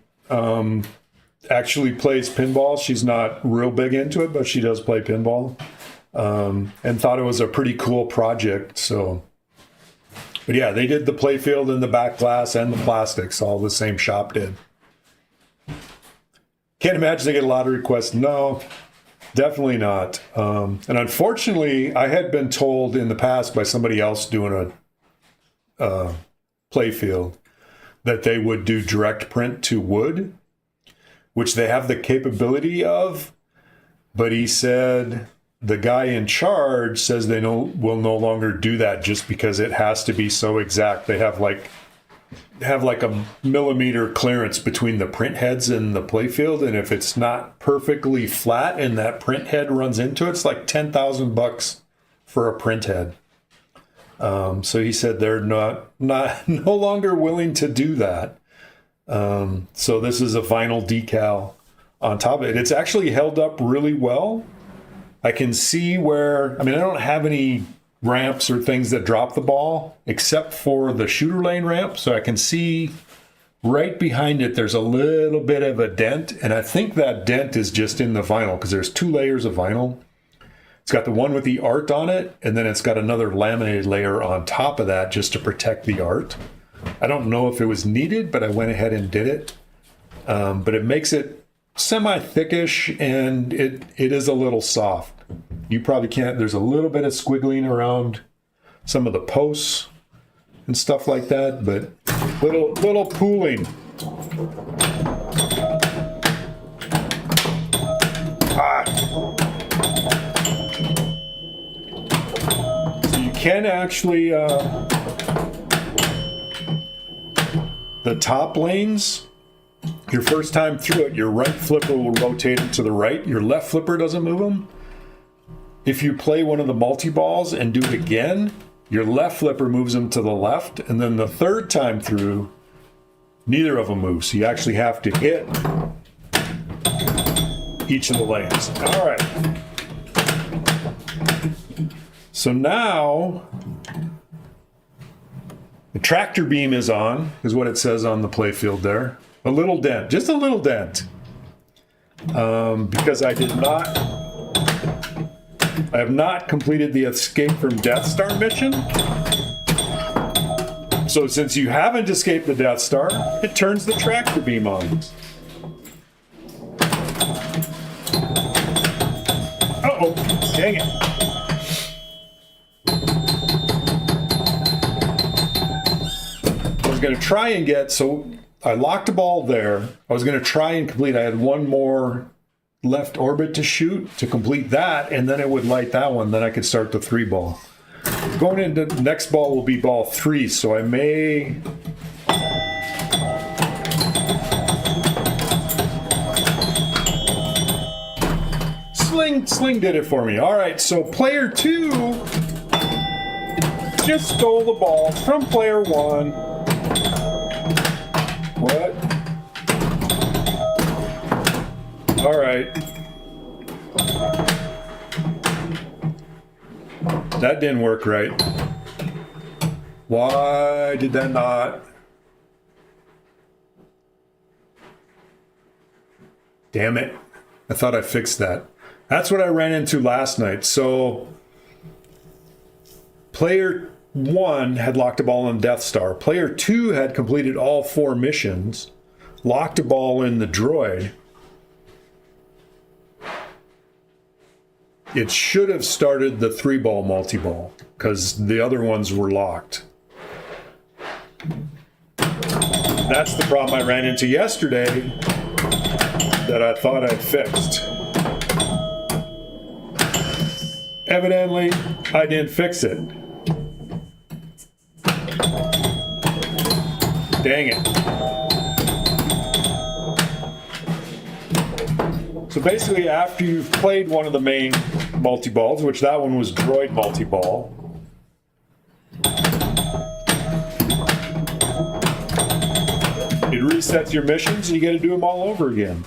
actually plays pinball. She's not real big into it, but she does play pinball, and thought it was a pretty cool project. So, but yeah, they did the playfield and the back glass and the plastics, all the same shop did. Can't imagine they get a lot of requests. No, definitely not. And unfortunately, I had been told in the past by somebody else doing a playfield that they would do direct print to wood, which they have the capability of, but he said the guy in charge says they will no longer do that just because it has to be so exact. They have like a millimeter clearance between the print heads and the playfield, and if it's not perfectly flat and that print head runs into it, it's like $10,000 for a print head. So he said they're no longer willing to do that. So this is a vinyl decal on top of it. It's actually held up really well. I can see where, I don't have any ramps or things that drop the ball except for the shooter lane ramp. So I can see right behind it, there's a little bit of a dent. And I think that dent is just in the vinyl because there's 2 layers of vinyl. It's got the one with the art on it, and then it's got another laminated layer on top of that just to protect the art. I don't know if it was needed, but I went ahead and did it. But it makes it semi-thickish, and it is a little soft. You probably can't, there's a little bit of squiggling around some of the posts and stuff like that, but little pooling. Can actually the top lanes, your first time through it, your right flipper will rotate it to the right, your left flipper doesn't move them. If you play one of the multi-balls and do it again, your left flipper moves them to the left, and then the third time through, neither of them moves. So you actually have to hit each of the lanes. All right. So now the tractor beam is on, is what it says on the playfield there. A little dent, just a little dent. Because I have not completed the Escape from Death Star mission. So since you haven't escaped the Death Star, it turns the tractor beam on. Uh-oh, dang it. I was going to try and get, so I locked a ball there. I was going to try and complete, I had one more left orbit to shoot to complete that, and then it would light that one. Then I could start the 3-ball. Going into the next ball will be ball 3, so I may... Sling did it for me. All right, so player 2 just stole the ball from player 1. What? All right. That didn't work right. Why did that not? Damn it. I thought I fixed that. That's what I ran into last night. So player 1 had locked a ball on Death Star. Player 2 had completed all 4 missions, locked a ball in the droid. It should have started the 3-ball multi-ball because the other ones were locked. That's the problem I ran into yesterday that I thought I fixed. Evidently, I didn't fix it. Dang it. So basically, after you've played one of the main multi-balls, which that one was droid multi-ball. It resets your missions and you got to do them all over again.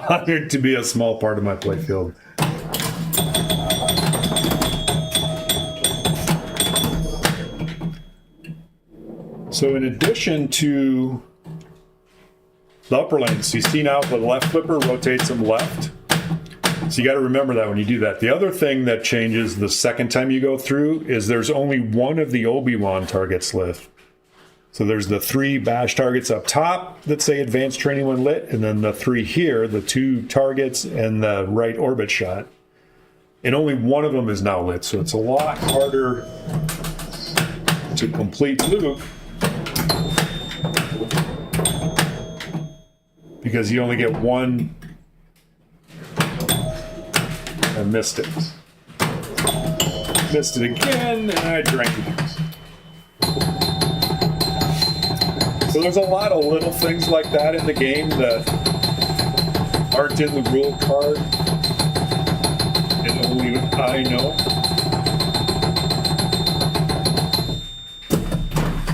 Honored to be a small part of my playfield. So in addition to the upper lanes, you see now the left flipper rotates them left. So you got to remember that when you do that. The other thing that changes the second time you go through is there's only one of the Obi-Wan targets left. So there's the 3 bash targets up top that say advanced training when lit, and then the 3 here, the 2 targets and the right orbit shot. And only one of them is now lit, so it's a lot harder to complete loop because you only get one. I missed it. Missed it again, and I drank it. So there's a lot of little things like that in the game that aren't in the rule card, and only I know.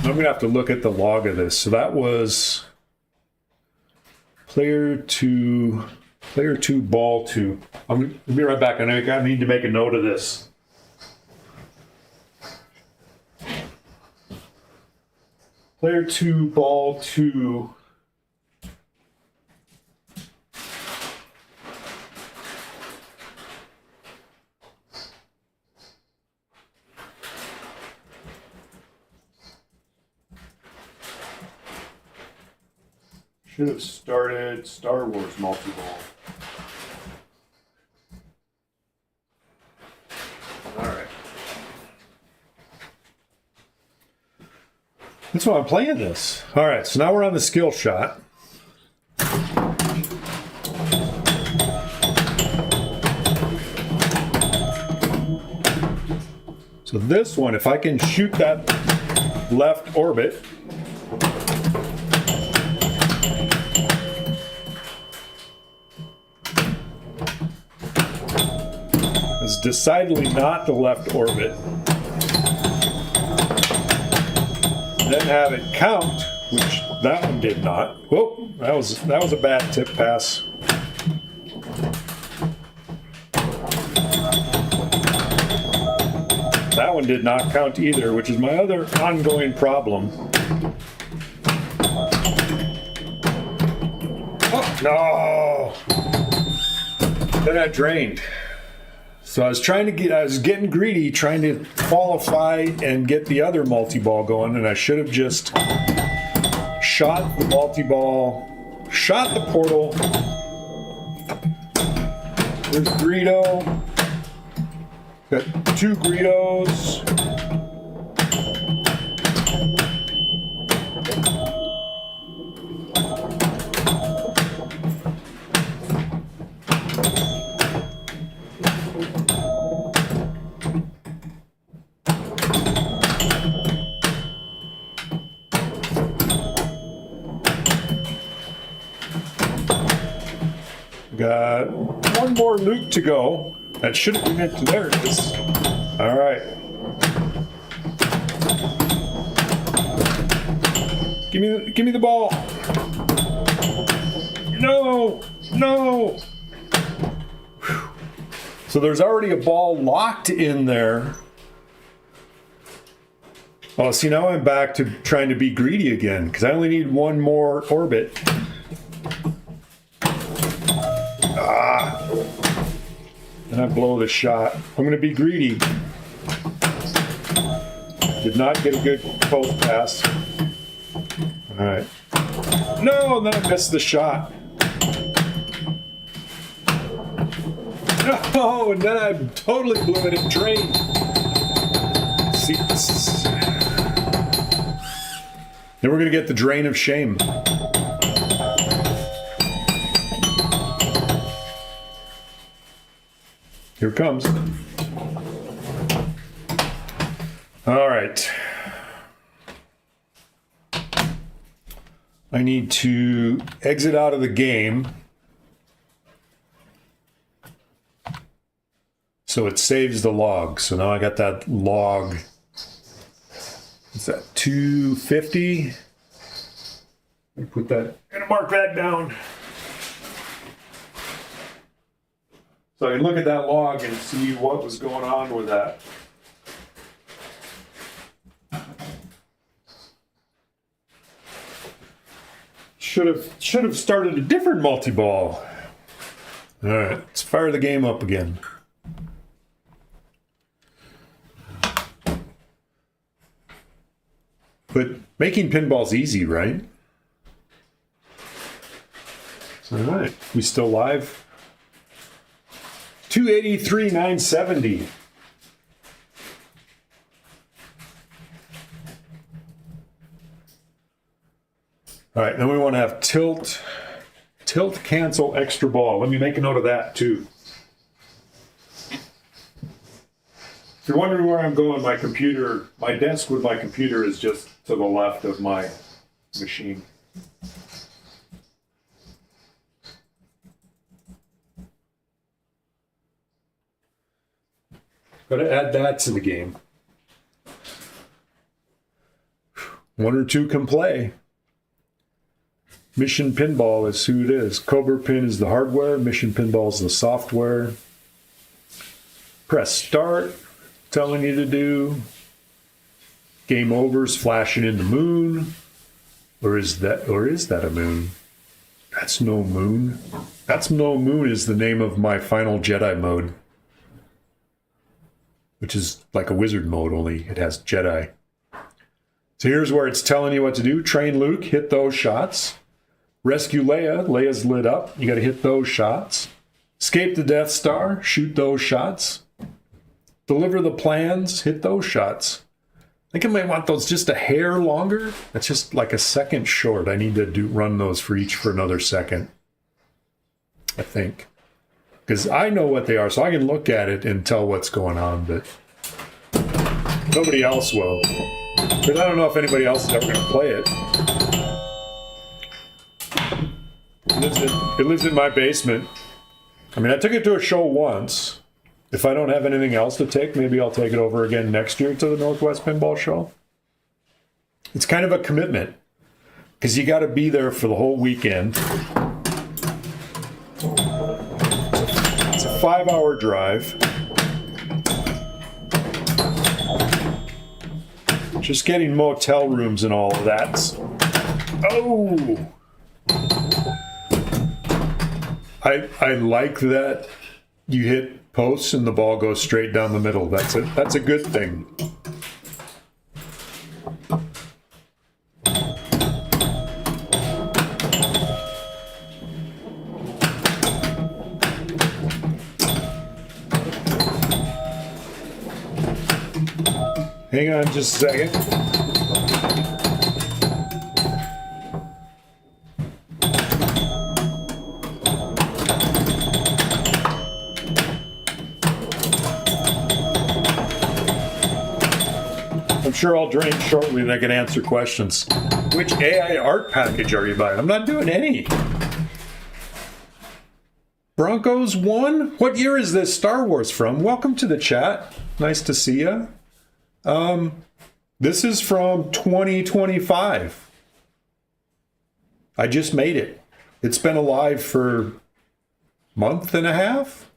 I'm gonna have to look at the log of this. So that was player 2, ball 2. I'll be right back. I need to make a note of this. Player 2, ball 2. Should have started Star Wars multi-ball. All right. That's why I'm playing this. All right, so now we're on the skill shot. So this one, if I can shoot that left orbit, it's decidedly not the left orbit. Then have it count, which that one did not. Whoa, that was a bad tip pass. That one did not count either, which is my other ongoing problem. Oh, no! Then I drained. So I was getting greedy, trying to qualify and get the other multi-ball going, and I should have just shot the multi-ball, shot the portal. There's Greedo. Got 2 Greedos. Got one more loop to go. That should have been it. There it is. All right. Give me the ball. No. Whew. So there's already a ball locked in there. Oh, see, now I'm back to trying to be greedy again because I only need one more orbit. And I blow the shot. I'm going to be greedy. Did not get a good post pass. All right. No, and then I missed the shot. No, and then I totally blew it and drained. See, then we're going to get the drain of shame. Here it comes. All right. I need to exit out of the game so it saves the log. So now I got that log. Is that 250? Let me put that, I'm gonna mark that down. So I can look at that log and see what was going on with that. Should have started a different multi-ball. All right, let's fire the game up again. But making pinball's easy, right? All right, we still live? 283,970. All right, then we want to have tilt, cancel, extra ball. Let me make a note of that too. If you're wondering where I'm going, my computer, my desk with my computer is just to the left of my machine. Got to add that to the game. One or two can play. Mission Pinball is who it is. Cobra Pin is the hardware. Mission Pinball is the software. Press start, telling you to do. Game over's flashing in the moon. Or is that a moon? That's no moon. That's no moon is the name of my final Jedi mode. Which is like a wizard mode, only it has Jedi. So here's where it's telling you what to do. Train Luke, hit those shots. Rescue Leia. Leia's lit up. You got to hit those shots. Escape the Death Star. Shoot those shots. Deliver the plans. Hit those shots. I think I might want those just a hair longer. That's just like a second short. I need to run those for each for another second. I think. Because I know what they are, so I can look at it and tell what's going on, but nobody else will. Because I don't know if anybody else is ever going to play it. It lives in my basement. I mean, I took it to a show once. If I don't have anything else to take, maybe I'll take it over again next year to the Northwest Pinball Show. It's kind of a commitment because you got to be there for the whole weekend. It's a 5-hour drive. Just getting motel rooms and all of that. Oh! I like that you hit posts and the ball goes straight down the middle. That's a good thing. Hang on just a second. I'm sure I'll drink shortly and I can answer questions. Which AI art package are you buying? I'm not doing any. Broncos 1? What year is this Star Wars from? Welcome to the chat. Nice to see you. This is from 2025. I just made it. It's been alive for a month and a half.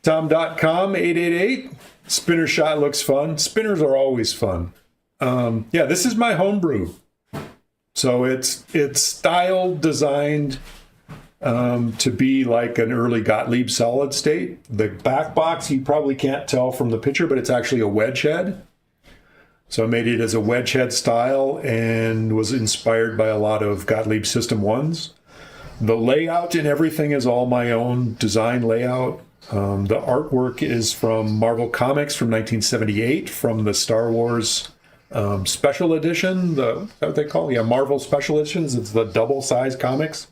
Tom.com 888. Spinner shot looks fun. Spinners are always fun. Yeah, this is my homebrew. So it's styled, designed to be like an early Gottlieb solid state. The back box you probably can't tell from the picture, but it's actually a wedge head. So I made it as a wedge head style and was inspired by a lot of Gottlieb System 1s. The layout and everything is all my own design layout. The artwork is from Marvel Comics from 1978, from the Star Wars Special Edition. What they call it? Yeah, Marvel Special Editions. It's the double-size comics.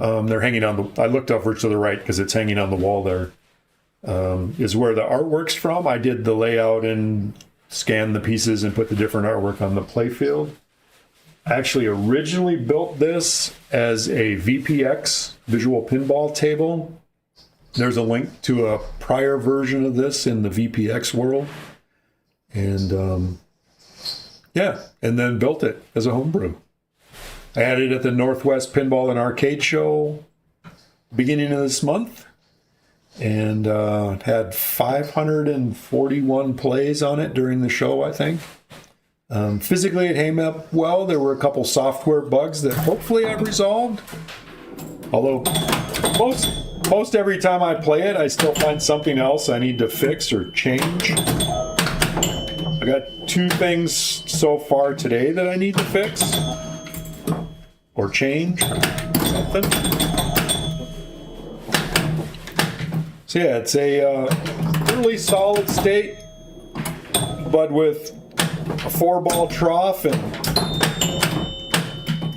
They're hanging on the. I looked over to the right because it's hanging on the wall there. Is where the artwork's from. I did the layout and scanned the pieces and put the different artwork on the playfield. I actually originally built this as a VPX, visual pinball table. There's a link to a prior version of this in the VPX world. And and then built it as a homebrew. I had it at the Northwest Pinball and Arcade Show beginning of this month. And had 541 plays on it during the show, I think. Physically, it came up well. There were a couple software bugs that hopefully I've resolved. Although most every time I play it, I still find something else I need to fix or change. I got 2 things so far today that I need to fix or change or something. So yeah, it's a really solid state, but with a 4-ball trough and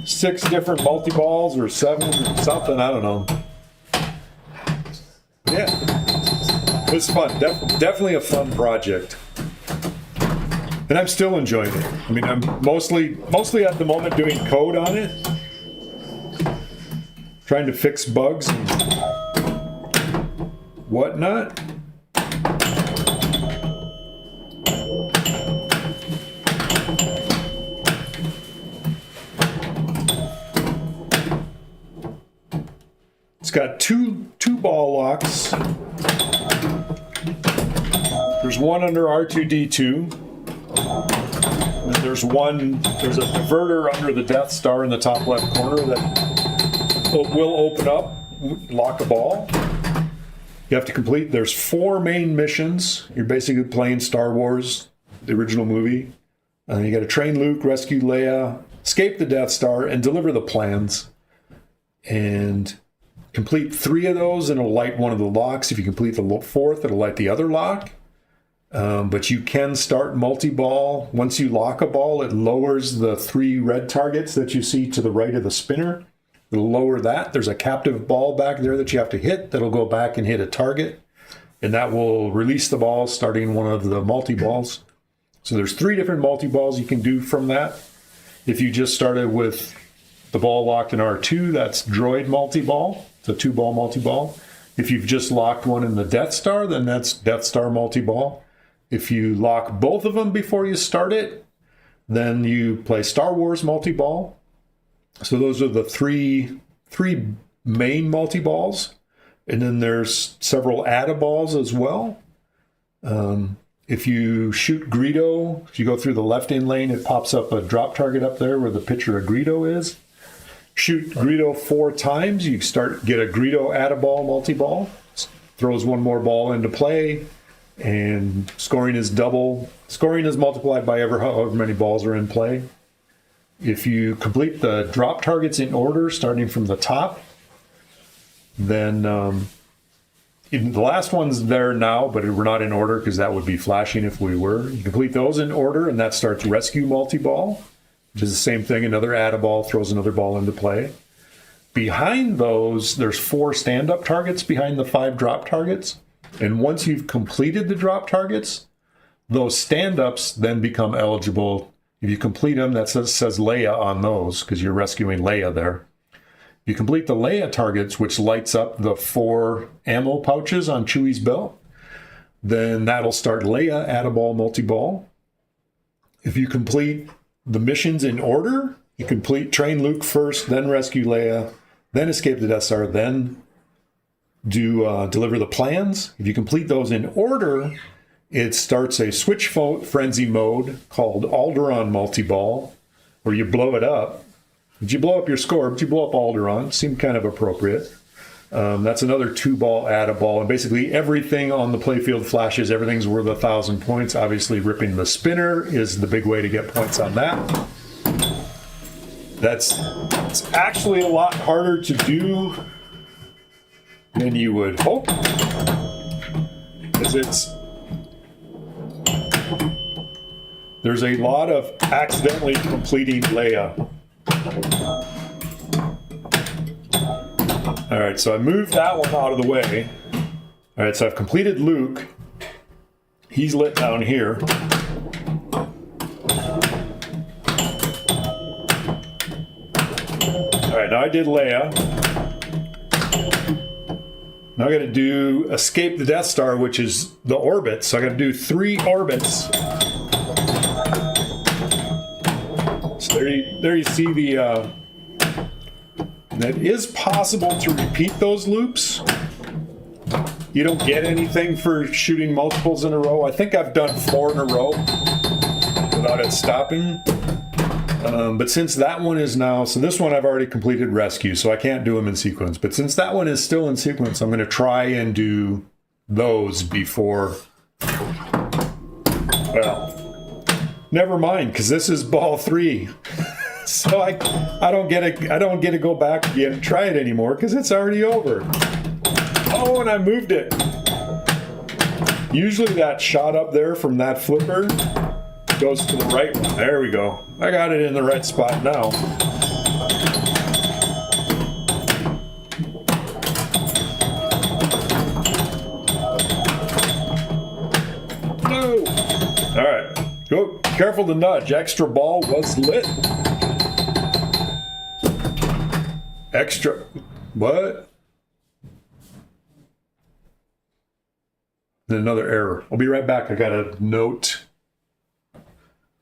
6 different multi-balls or 7 or something, I don't know. Yeah, it's fun. Definitely a fun project. And I'm still enjoying it. I mean, I'm mostly at the moment doing code on it, trying to fix bugs and whatnot. It's got two ball locks. There's one under R2D2. And there's a diverter under the Death Star in the top left corner that will open up, lock a ball. You have to complete, there's 4 main missions. You're basically playing Star Wars, the original movie. You got to train Luke, rescue Leia, escape the Death Star, and deliver the plans. And complete 3 of those, and it'll light one of the locks. If you complete the 4th, it'll light the other lock. But you can start multi-ball. Once you lock a ball, it lowers the 3 red targets that you see to the right of the spinner. It'll lower that. There's a captive ball back there that you have to hit that'll go back and hit a target. And that will release the ball, starting one of the multi-balls. So there's 3 different multi-balls you can do from that. If you just started with the ball locked in R2, that's droid multi-ball. It's a 2-ball multi-ball. If you've just locked one in the Death Star, then that's Death Star multi-ball. If you lock both of them before you start it, then you play Star Wars multi-ball. So those are the three main multi-balls. And then there's several add-a-balls as well. If you shoot Greedo, if you go through the left-in lane, it pops up a drop target up there where the picture of Greedo is. Shoot Greedo 4 times, you get a Greedo add-a-ball multi-ball. Throws 1 more ball into play. And scoring is multiplied by however many balls are in play. If you complete the drop targets in order, starting from the top, then the last one's there now, but we're not in order because that would be flashing if we were. You complete those in order, and that starts rescue multi-ball, which is the same thing. Another add-a-ball throws another ball into play. Behind those, there's 4 stand-up targets behind the 5 drop targets. And once you've completed the drop targets, those stand-ups then become eligible. If you complete them, that says Leia on those because you're rescuing Leia there. You complete the Leia targets, which lights up the 4 ammo pouches on Chewie's belt. Then that'll start Leia add-a-ball multi-ball. If you complete the missions in order, you train Luke first, then rescue Leia, then escape the Death Star, then deliver the plans. If you complete those in order, it starts a switch frenzy mode called Alderaan multi-ball, where you blow it up. But you blow up your score, but you blow up Alderaan. Seemed kind of appropriate. That's another 2-ball add-a-ball, and basically everything on the playfield flashes. Everything's worth 1,000 points. Obviously, ripping the spinner is the big way to get points on that. It's actually a lot harder to do than you would hope, because there's a lot of accidentally completing Leia. All right, so I moved that one out of the way. All right, so I've completed Luke. He's lit down here. All right, now I did Leia. Now I got to do escape the Death Star, which is the orbit. So I got to do 3 orbits. So there you see the. It is possible to repeat those loops. You don't get anything for shooting multiples in a row. I think I've done 4 in a row without it stopping. But since that one is now, so this one I've already completed rescue, so I can't do them in sequence. But since that one is still in sequence, I'm going to try and do those before. Well, never mind, because this is ball 3. So I don't get to go back again and try it anymore because it's already over. Oh, and I moved it. Usually that shot up there from that flipper goes to the right one. There we go. I got it in the right spot now. No. All right. Go. Careful to nudge. Extra ball was lit. Extra. What? Then another error. I'll be right back. I got a note.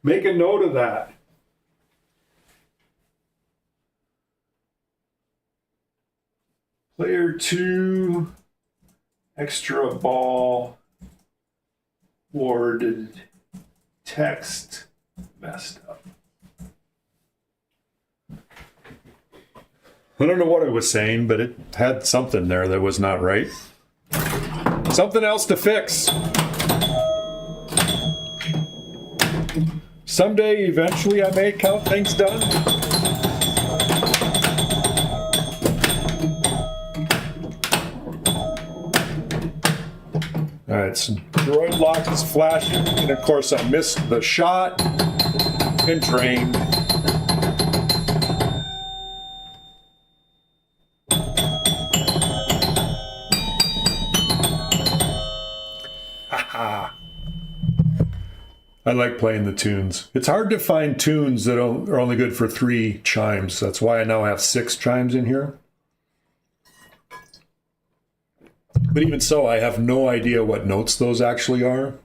Make a note of that. Player 2, extra ball, warded, text, messed up. I don't know what it was saying, but it had something there that was not right. Something else to fix. Someday, eventually, I may count things done. All right, so droid lock is flashing, and of course I missed the shot and drained. I like playing the tunes. It's hard to find tunes that are only good for 3 chimes. That's why I now have 6 chimes in here. But even so, I have no idea what notes those actually are.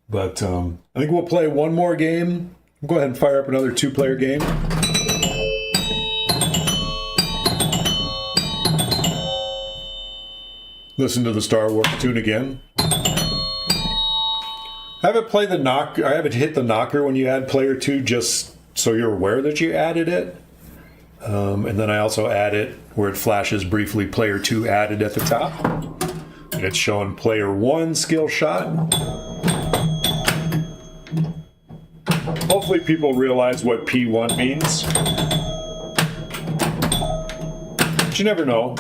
But I think we'll play one more game. We'll go ahead and fire up another 2-player game. Listen to the Star Wars tune again. Have it play the knock. I have it hit the knocker when you add player 2, just so you're aware that you added it. And then I also add it where it flashes briefly player 2 added at the top. And it's showing player 1 skill shot. Hopefully people realize what P1 means. But you never know.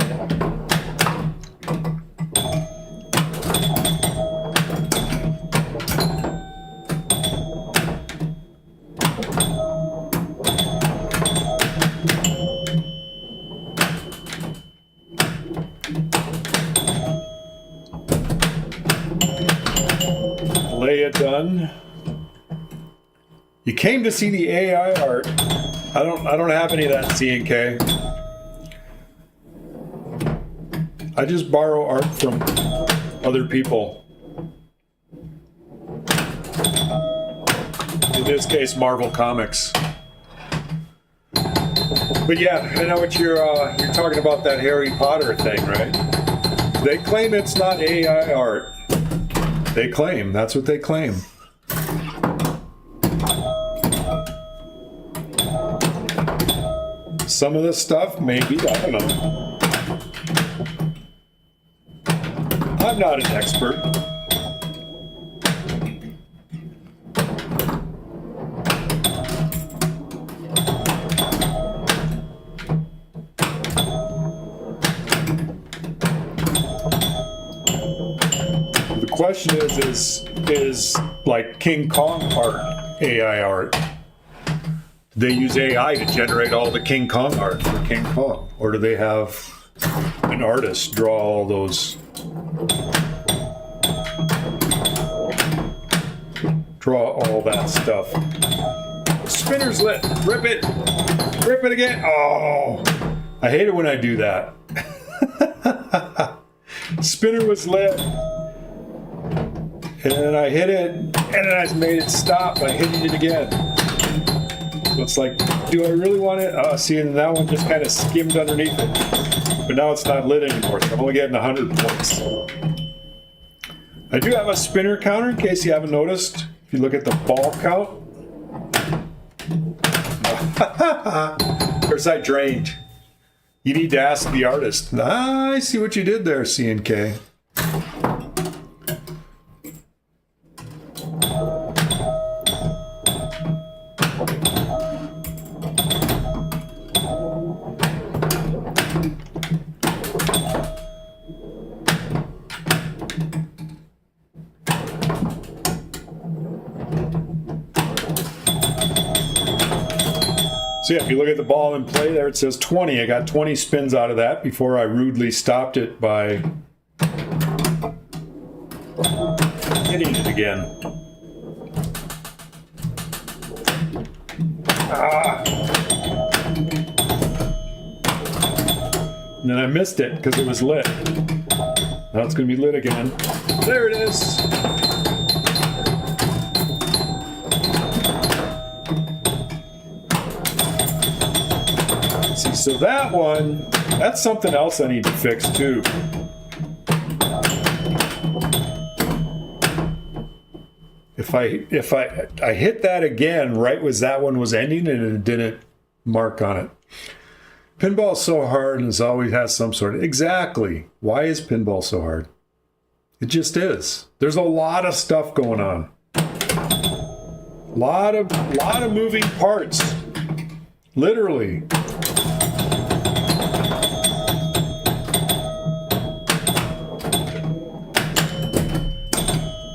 Done. You came to see the AI art. I don't have any of that C&K. I just borrow art from other people. In this case, Marvel Comics. But yeah, I know what you're talking about, that Harry Potter thing, right? They claim it's not AI art. They claim. That's what they claim. Some of this stuff, maybe, I don't know. I'm not an expert. The question is like King Kong art AI art? they use AI to generate all the King Kong art for King Kong? Or do they have an artist draw all those? Draw all that stuff. Spinner's lit. Rip it. Rip it again. Oh, I hate it when I do that. Spinner was lit. And I hit it, and then I made it stop by hitting it again. So it's like, do I really want it? See, and that one just kind of skimmed underneath it. But now it's not lit anymore, so I'm only getting 100 points. I do have a spinner counter, in case you haven't noticed. If you look at the ball count. Of course, I drained. You need to ask the artist. I see what you did there, C&K. So yeah, if you look at the ball in play there, it says 20. I got 20 spins out of that before I rudely stopped it by hitting it again. And then I missed it because it was lit. Now it's going to be lit again. There it is. See, so that one, that's something else I need to fix too. If I hit that again right as that one was ending and it didn't mark on it. Pinball's so hard and it always has some sort of... Exactly. Why is pinball so hard? It just is. There's a lot of stuff going on. Lot of moving parts. Literally.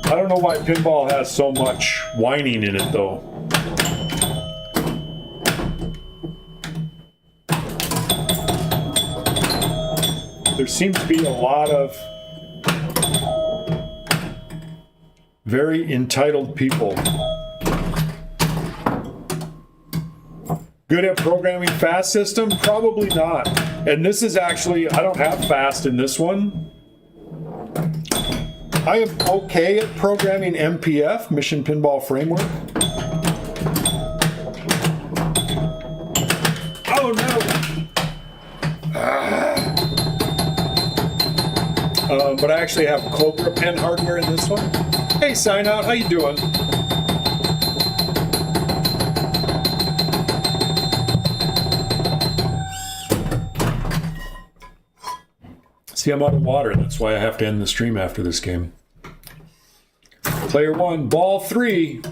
I don't know why pinball has so much whining in it, though. There seems to be a lot of very entitled people. Good at programming fast system? Probably not. And this is actually, I don't have fast in this one. I am okay at programming MPF, Mission Pinball Framework. Oh no! But I actually have Cobra pen hardware in this one. Hey, Sign Out, how you doing? See, I'm out of water. That's why I have to end the stream after this game. Player 1, ball 3.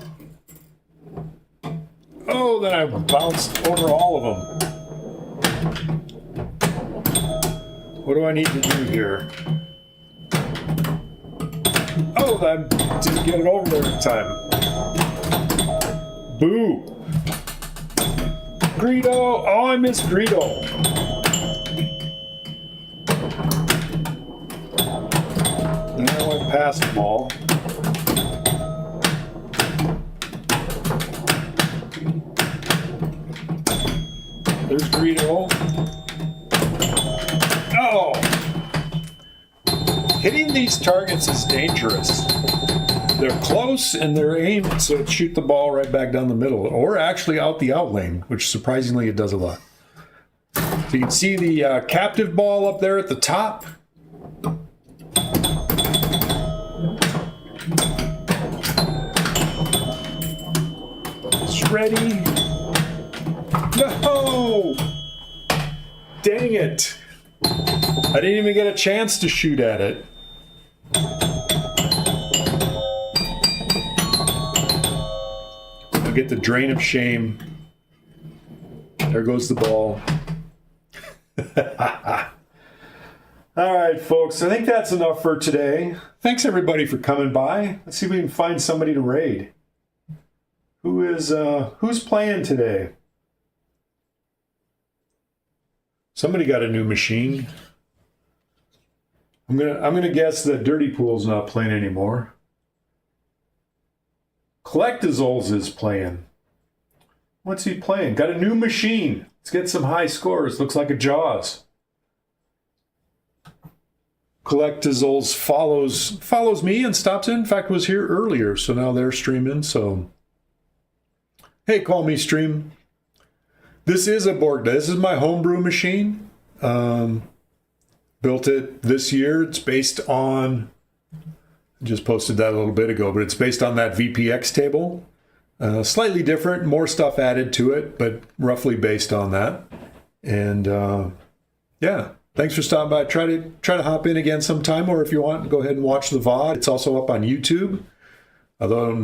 Oh, then I bounced over all of them. What do I need to do here? Oh, I didn't get it over there in time. Boo. Greedo. Oh, I missed Greedo. And I went past the ball. There's Greedo. Oh! Hitting these targets is dangerous. They're close and they're aimed to shoot the ball right back down the middle, or actually out the out lane, which surprisingly it does a lot. So you can see the captive ball up there at the top. It's ready. No! Dang it! I didn't even get a chance to shoot at it. I'll get the drain of shame. There goes the ball. All right, folks. I think that's enough for today. Thanks everybody for coming by. Let's see if we can find somebody to raid. Who's playing today? Somebody got a new machine. I'm gonna guess that Dirty Pool's not playing anymore. Collectibles is playing. What's he playing? Got a new machine. Let's get some high scores. Looks like a Jaws. Collectibles follows me and stops in. In fact, was here earlier, so now they're streaming. So, hey, call me stream. This is a board. This is my homebrew machine. Built it this year. It's based on. I just posted that a little bit ago, but it's based on that VPX table. Slightly different, more stuff added to it, but roughly based on that. And yeah, thanks for stopping by. Try to hop in again sometime, or if you want, go ahead and watch the VOD. It's also up on YouTube. Although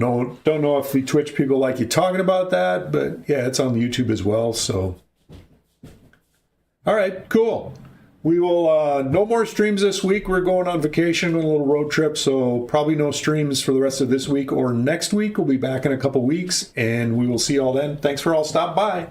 don't know if the Twitch people like you talking about that, but yeah, it's on YouTube as well. So, all right, cool. We will no more streams this week. We're going on vacation on a little road trip, so probably no streams for the rest of this week or next week. We'll be back in a couple weeks, and we will see you all then. Thanks for all stopping by.